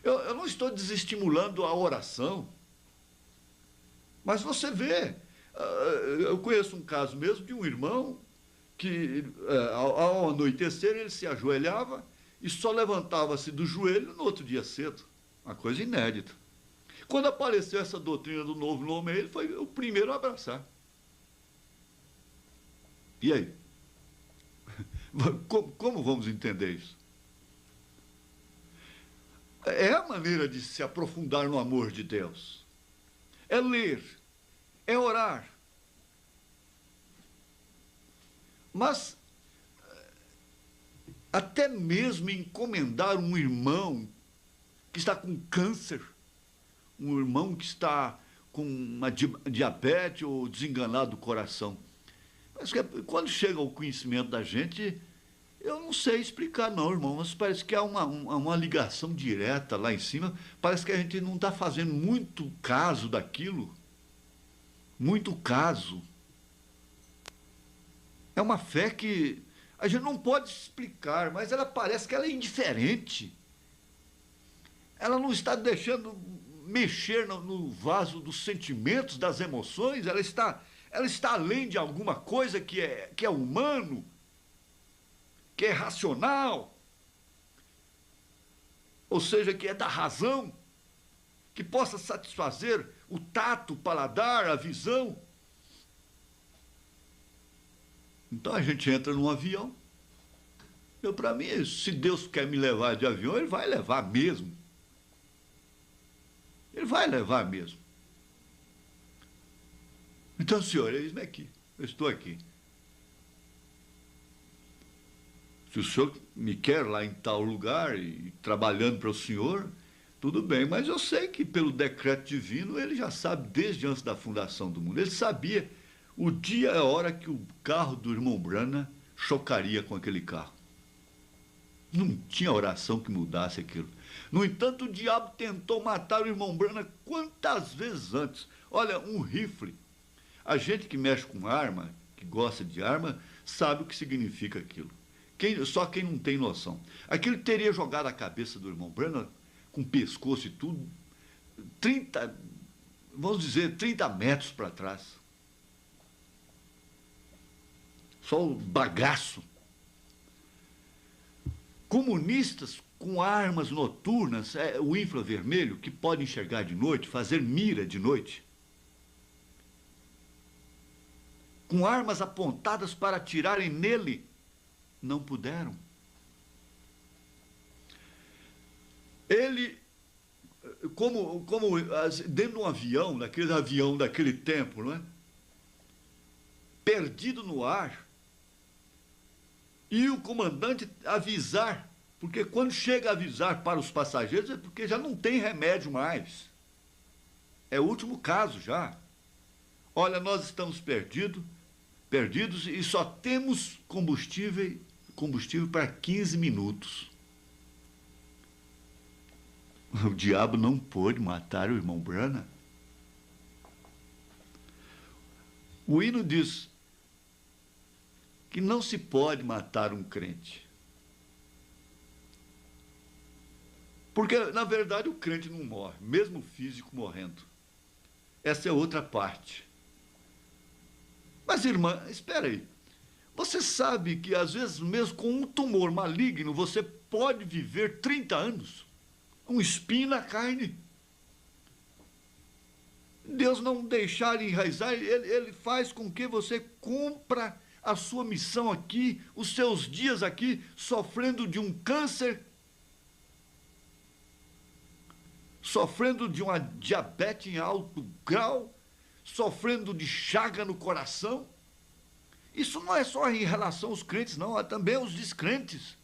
Eu não estou desestimulando a oração, mas você vê, eu conheço um caso mesmo de um irmão que, ao anoitecer, ele se ajoelhava e só levantava-se do joelho no outro dia cedo. Uma coisa inédita. Quando apareceu essa doutrina do novo nome, ele foi o primeiro a abraçar. E aí? Como vamos entender isso? É a maneira de se aprofundar no amor de Deus. É ler, é orar. Mas até mesmo encomendar um irmão que está com câncer, um irmão que está com uma diabetes ou desenganado do coração. Mas quando chega ao conhecimento da gente, eu não sei explicar não, irmão, mas parece que há uma ligação direta lá em cima, parece que a gente não está fazendo muito caso daquilo, muito caso. É uma fé que a gente não pode explicar, mas ela parece que ela é indiferente. Ela não está deixando mexer no vaso dos sentimentos, das emoções, ela está além de alguma coisa que é humano, que é racional, ou seja, que é da razão, que possa satisfazer o tato, o paladar, a visão. Então a gente entra num avião. Para mim, se Deus quer me levar de avião, Ele vai levar mesmo. Ele vai levar mesmo. Então, senhor, eis-me aqui. Eu estou aqui. Se o senhor me quer lá em tal lugar e trabalhando para o senhor, tudo bem, mas eu sei que pelo decreto divino ele já sabe desde antes da fundação do mundo. Ele sabia o dia e a hora que o carro do irmão Brana chocaria com aquele carro. Não tinha oração que mudasse aquilo. No entanto, o diabo tentou matar o irmão Brana quantas vezes antes. Olha, um rifle. A gente que mexe com arma, que gosta de arma, sabe o que significa aquilo. Só quem não tem noção. Aquilo teria jogado a cabeça do irmão Brana, com pescoço e tudo, 30, vamos dizer, 30 metros para trás. Só o bagaço. Comunistas com armas noturnas, o infravermelho, que pode enxergar de noite, fazer mira de noite, com armas apontadas para atirarem nele, não puderam. Ele, como dentro de um avião, daquele tempo, não é? Perdido no ar, e o comandante avisar, porque quando chega a avisar para os passageiros é porque já não tem remédio mais. É o último caso já. Olha, nós estamos perdidos e só temos combustível para 15 minutos. O diabo não pôde matar o irmão Brana. O hino diz que não se pode matar um crente. Porque, na verdade, o crente não morre, mesmo o físico morrendo. Essa é outra parte. Mas, irmã, espera aí. Você sabe que, às vezes, mesmo com um tumor maligno, você pode viver 30 anos? Um espinho na carne. Deus não deixar enraizar, ele faz com que você cumpra a sua missão aqui, os seus dias aqui, sofrendo de um câncer, sofrendo de uma diabetes em alto grau, sofrendo de chaga no coração. Isso não é só em relação aos crentes, não, há também aos descrentes.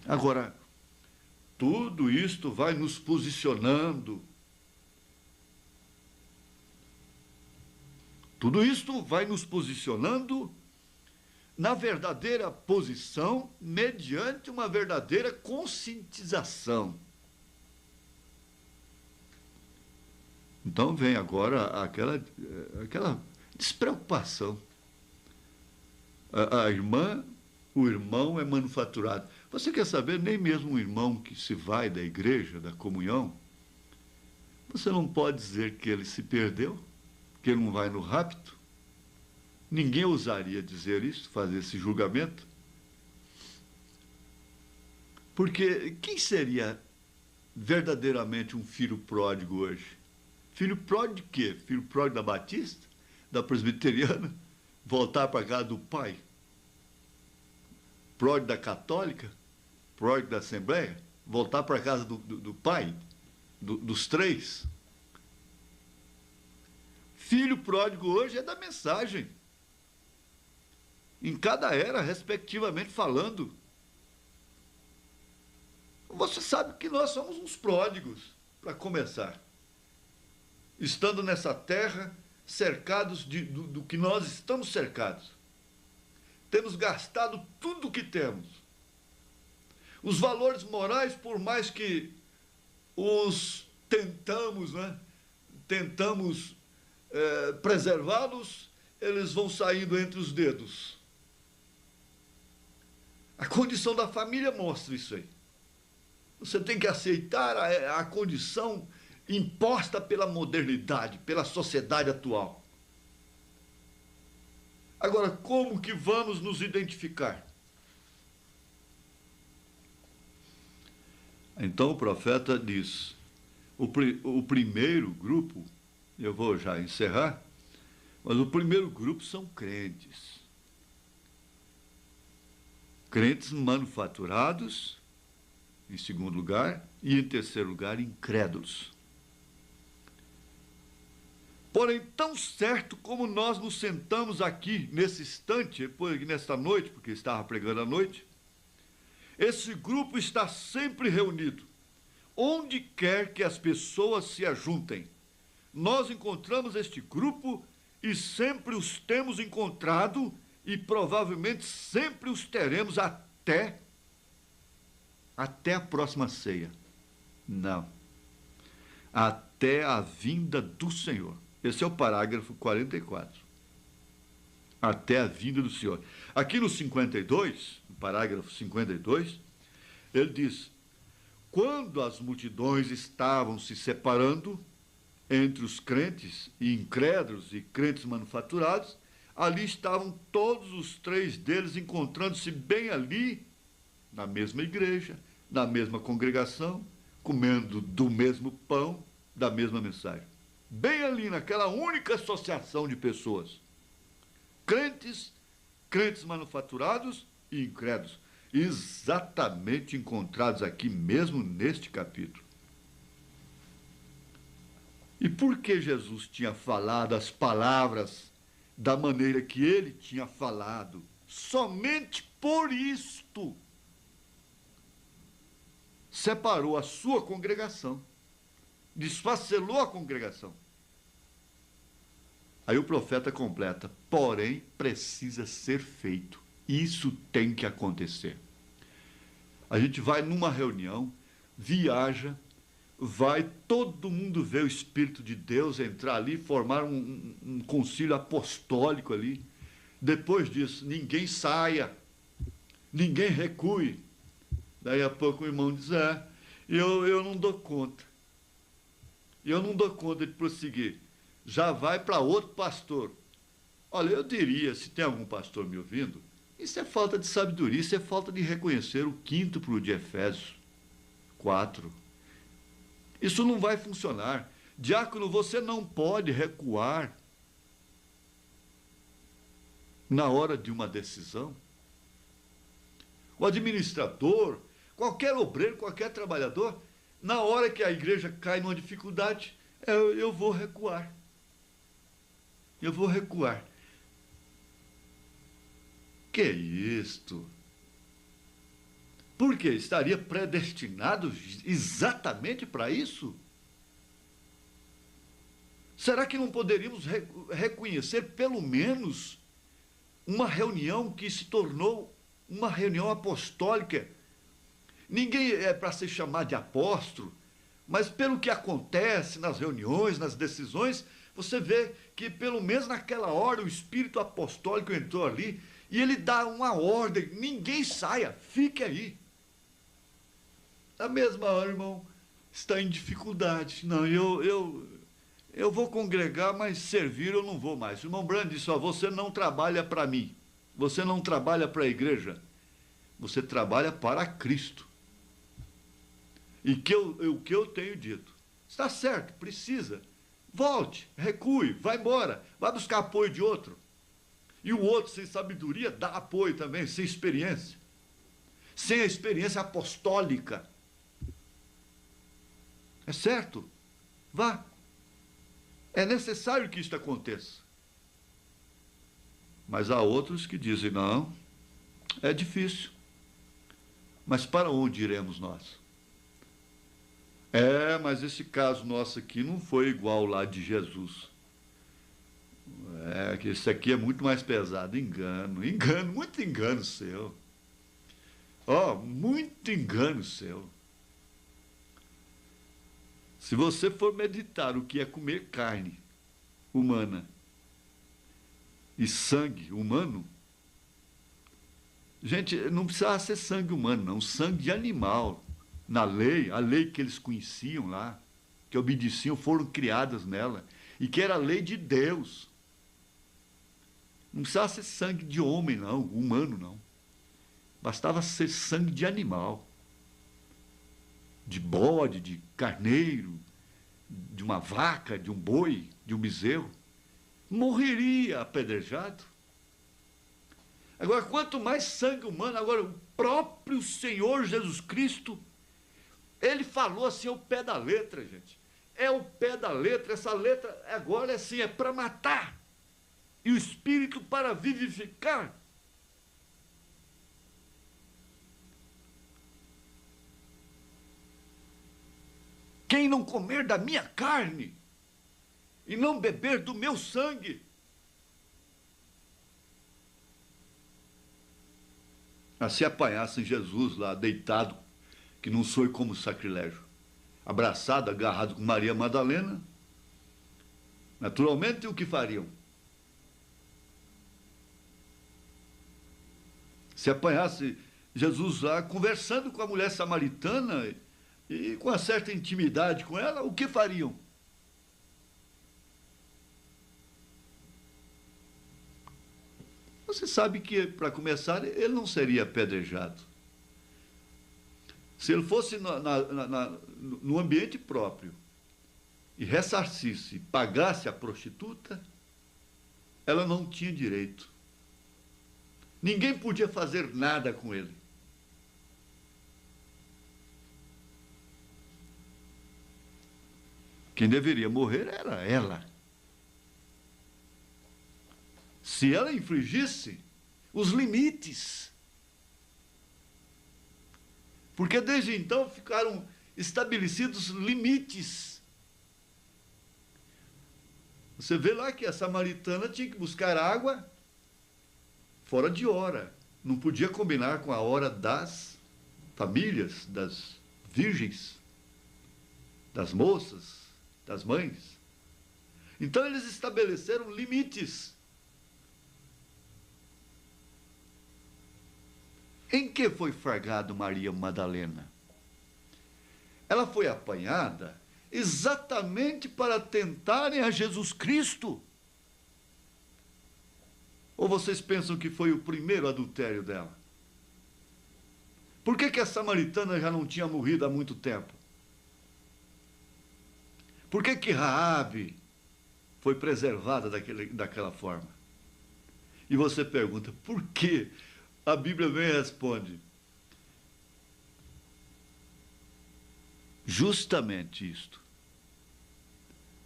Agora, tudo isto vai nos posicionando. Tudo isto vai nos posicionando na verdadeira posição, mediante uma verdadeira conscientização. Então vem agora aquela despreocupação. A irmã, o irmão é manufaturado. Você quer saber, nem mesmo um irmão que se vai da igreja, da comunhão, você não pode dizer que ele se perdeu, que ele não vai no rapto. Ninguém ousaria dizer isso, fazer esse julgamento. Porque quem seria verdadeiramente um filho pródigo hoje? Filho pródigo de quê? Filho pródigo da Batista? Da Presbiteriana? Voltar para a casa do pai? Pródigo da Católica? Pródigo da Assembleia? Voltar para a casa do pai? Dos três? Filho pródigo hoje é da mensagem. Em cada era, respectivamente falando. Você sabe que nós somos uns pródigos, para começar. Estando nessa terra, cercados do que nós estamos cercados. Temos gastado tudo o que temos. Os valores morais, por mais que os tentamos, né? Tentamos preservá-los, eles vão saindo entre os dedos. A condição da família mostra isso aí. Você tem que aceitar a condição imposta pela modernidade, pela sociedade atual. Agora, como que vamos nos identificar? Então o profeta diz, o primeiro grupo, eu vou já encerrar, mas o primeiro grupo são crentes. crentes manufaturados, em segundo lugar, e em terceiro lugar, incrédulos. Porém, tão certo como nós nos sentamos aqui, nesse instante, nesta noite, porque estava pregando à noite, esse grupo está sempre reunido. Onde quer que as pessoas se ajuntem, nós encontramos este grupo e sempre os temos encontrado e provavelmente sempre os teremos até a próxima ceia. Não. Até a vinda do Senhor. Esse é o parágrafo 44. Até a vinda do Senhor. Aqui no 52, no parágrafo 52, ele diz: quando as multidões estavam se separando entre os crentes e incrédulos e crentes manufaturados, ali estavam todos os três deles encontrando-se bem ali, na mesma igreja, na mesma congregação, comendo do mesmo pão, da mesma mensagem. Bem ali, naquela única associação de pessoas. Crentes manufaturados e incrédulos. Exatamente encontrados aqui mesmo neste capítulo. E por que Jesus tinha falado as palavras da maneira que ele tinha falado? Somente por isto separou a sua congregação, desfacelou a congregação. Aí o profeta completa: porém precisa ser feito. Isso tem que acontecer. A gente vai numa reunião, viaja, vai todo mundo ver o Espírito de Deus entrar ali, formar um concílio apostólico ali. Depois disso, ninguém saia, ninguém recue. Daí a pouco o irmão diz: eu não dou conta. Eu não dou conta de prosseguir. Já vai para outro pastor. Olha, eu diria, se tem algum pastor me ouvindo, isso é falta de sabedoria, isso é falta de reconhecer o quíntuplo de Efésios 4. Isso não vai funcionar. Diácono, você não pode recuar na hora de uma decisão. O administrador, qualquer obreiro, qualquer trabalhador, na hora que a igreja cai numa dificuldade, eu vou recuar. Eu vou recuar. Que isto? Porque estaria predestinado exatamente para isso? Será que não poderíamos reconhecer pelo menos uma reunião que se tornou uma reunião apostólica? Ninguém é para se chamar de apóstolo, mas pelo que acontece nas reuniões, nas decisões, você vê que pelo menos naquela hora o espírito apostólico entrou ali e ele dá uma ordem: ninguém saia, fique aí. Na mesma hora, irmão, está em dificuldade. Não, eu vou congregar, mas servir eu não vou mais. O irmão Brando disse: você não trabalha para mim, você não trabalha para a igreja, você trabalha para Cristo. E o que eu tenho dito, está certo, precisa, volte, recue, vai embora, vai buscar apoio de outro. E o outro, sem sabedoria, dá apoio também, sem experiência. Sem a experiência apostólica. É certo? Vá. É necessário que isto aconteça. Mas há outros que dizem: não, é difícil. Mas para onde iremos nós? Mas esse caso nosso aqui não foi igual lá de Jesus. Que esse aqui é muito mais pesado. Engano, muito engano seu. Muito engano seu. Se você for meditar o que é comer carne humana e sangue humano, gente, não precisava ser sangue humano, não, sangue de animal. Na lei, a lei que eles conheciam lá, que obedeciam, foram criadas nela, e que era a lei de Deus. Não precisava ser sangue de homem, não, humano, não. Bastava ser sangue de animal. De bode, de carneiro, de uma vaca, de um boi, de um bezerro. Morreria apedrejado. Agora, quanto mais sangue humano, agora o próprio Senhor Jesus Cristo, ele falou assim, é o pé da letra, gente. É o pé da letra, essa letra agora é assim, é para matar. E o Espírito para vivificar. Quem não comer da minha carne e não beber do meu sangue, se apanhassem Jesus lá deitado, que não soe como sacrilégio, abraçado, agarrado com Maria Madalena, naturalmente o que fariam? Se apanhasse Jesus lá conversando com a mulher samaritana e com uma certa intimidade com ela, o que fariam? Você sabe que, para começar, ele não seria apedrejado. Se ele fosse no ambiente próprio e ressarcisse, pagasse a prostituta, ela não tinha direito. Ninguém podia fazer nada com ele. Quem deveria morrer era ela. Se ela infringisse os limites. Porque desde então ficaram estabelecidos limites. Você vê lá que a samaritana tinha que buscar água fora de hora. Não podia combinar com a hora das famílias, das virgens, das moças, das mães. Então eles estabeleceram limites. Em que foi flagrado Maria Madalena? Ela foi apanhada exatamente para tentarem a Jesus Cristo. Ou vocês pensam que foi o primeiro adultério dela? Por que a samaritana já não tinha morrido há muito tempo? Por que Raabe foi preservada daquela forma? E você pergunta, por quê? A Bíblia vem e responde. Justamente isto.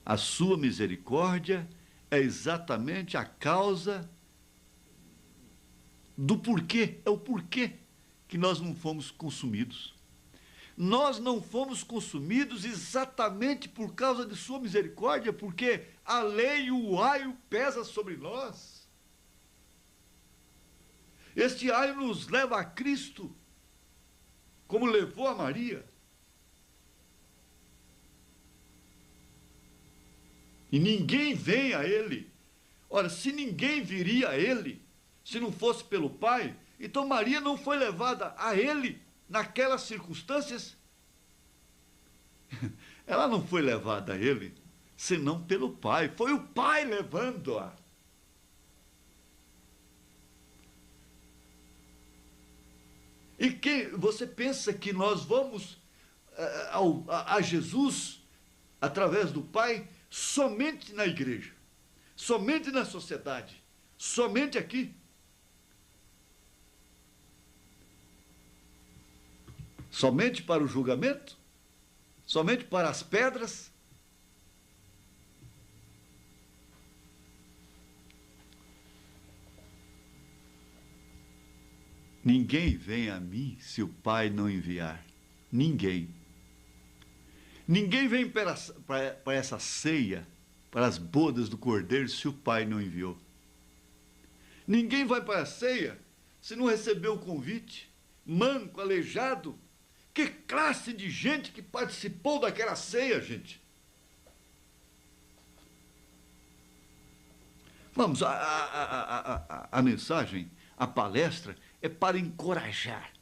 A sua misericórdia é exatamente a causa do porquê. É o porquê que nós não fomos consumidos. Nós não fomos consumidos exatamente por causa de sua misericórdia, porque a lei e o aio pesa sobre nós. Este aio nos leva a Cristo, como levou a Maria. E ninguém vem a Ele. Ora, se ninguém viria a Ele, se não fosse pelo Pai, então Maria não foi levada a Ele naquelas circunstâncias. Ela não foi levada a Ele, senão pelo Pai. Foi o Pai levando-a. E você pensa que nós vamos a Jesus, através do Pai, somente na igreja, somente na sociedade, somente aqui? Somente para o julgamento? Somente para as pedras? Ninguém vem a mim se o Pai não enviar. Ninguém. Ninguém vem para essa ceia, para as bodas do Cordeiro, se o Pai não enviou. Ninguém vai para a ceia se não recebeu o convite. Manco, aleijado. Que classe de gente que participou daquela ceia, gente? Vamos, a mensagem, a palestra é para encorajar.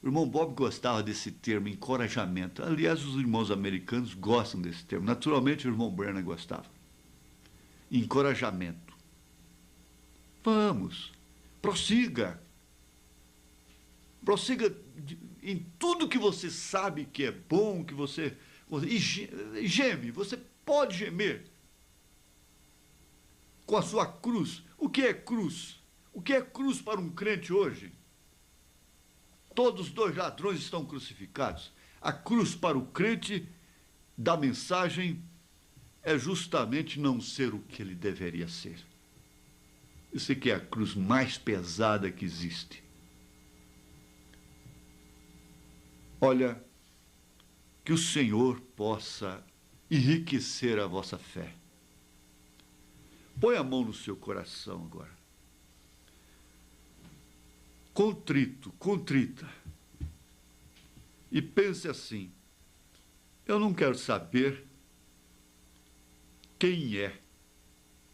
O irmão Bob gostava desse termo, encorajamento. Aliás, os irmãos americanos gostam desse termo. Naturalmente, o irmão Brennan gostava. Encorajamento. Vamos, prossiga. Prossiga em tudo que você sabe que é bom, que você... E geme, você pode gemer com a sua cruz. O que é cruz? O que é cruz para um crente hoje? Todos os dois ladrões estão crucificados. A cruz para o crente da mensagem é justamente não ser o que ele deveria ser. Isso aqui é a cruz mais pesada que existe. Olha, que o Senhor possa enriquecer a vossa fé. Põe a mão no seu coração agora. Contrito, contrita. E pense assim: eu não quero saber quem é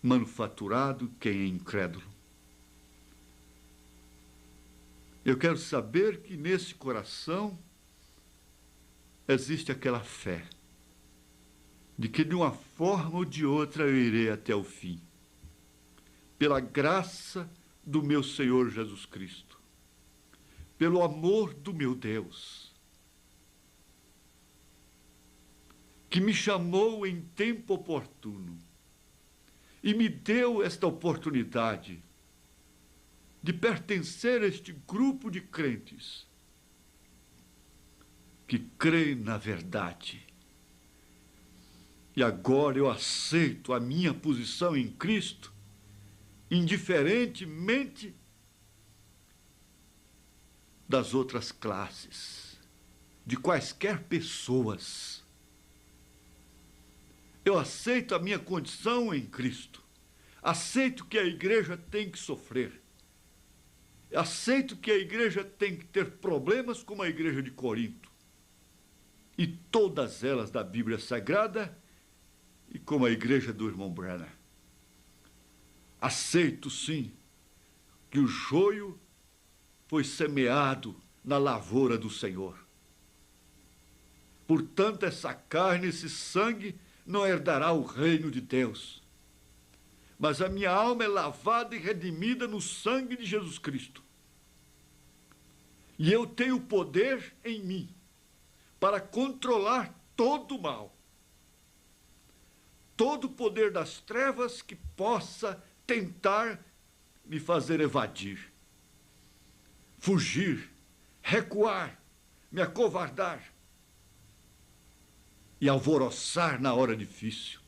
manufaturado, quem é incrédulo. Eu quero saber que nesse coração existe aquela fé de que de uma forma ou de outra eu irei até o fim, pela graça do meu Senhor Jesus Cristo, pelo amor do meu Deus, que me chamou em tempo oportuno e me deu esta oportunidade de pertencer a este grupo de crentes que creem na verdade. E agora eu aceito a minha posição em Cristo, indiferentemente das outras classes, de quaisquer pessoas. Eu aceito a minha condição em Cristo. Aceito que a igreja tem que sofrer. Aceito que a igreja tem que ter problemas como a igreja de Corinto. E todas elas da Bíblia Sagrada e como a igreja do irmão Branham. Aceito, sim, que o joio foi semeado na lavoura do Senhor. Portanto, essa carne, esse sangue, não herdará o reino de Deus. Mas a minha alma é lavada e redimida no sangue de Jesus Cristo. E eu tenho poder em mim para controlar todo o mal. Todo o poder das trevas que possa tentar me fazer evadir, fugir, recuar, me acovardar e alvoroçar na hora difícil.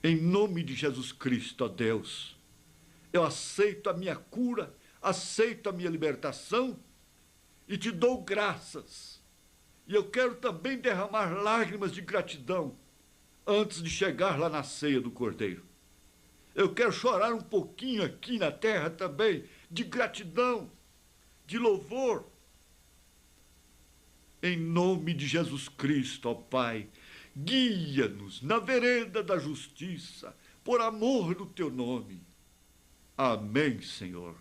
Em nome de Jesus Cristo, ó Deus, eu aceito a minha cura, aceito a minha libertação e te dou graças. E eu quero também derramar lágrimas de gratidão antes de chegar lá na ceia do Cordeiro. Eu quero chorar um pouquinho aqui na terra também, de gratidão, de louvor. Em nome de Jesus Cristo, ó Pai, guia-nos na vereda da justiça, por amor do teu nome. Amém, Senhor.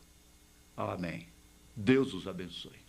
Amém. Deus os abençoe.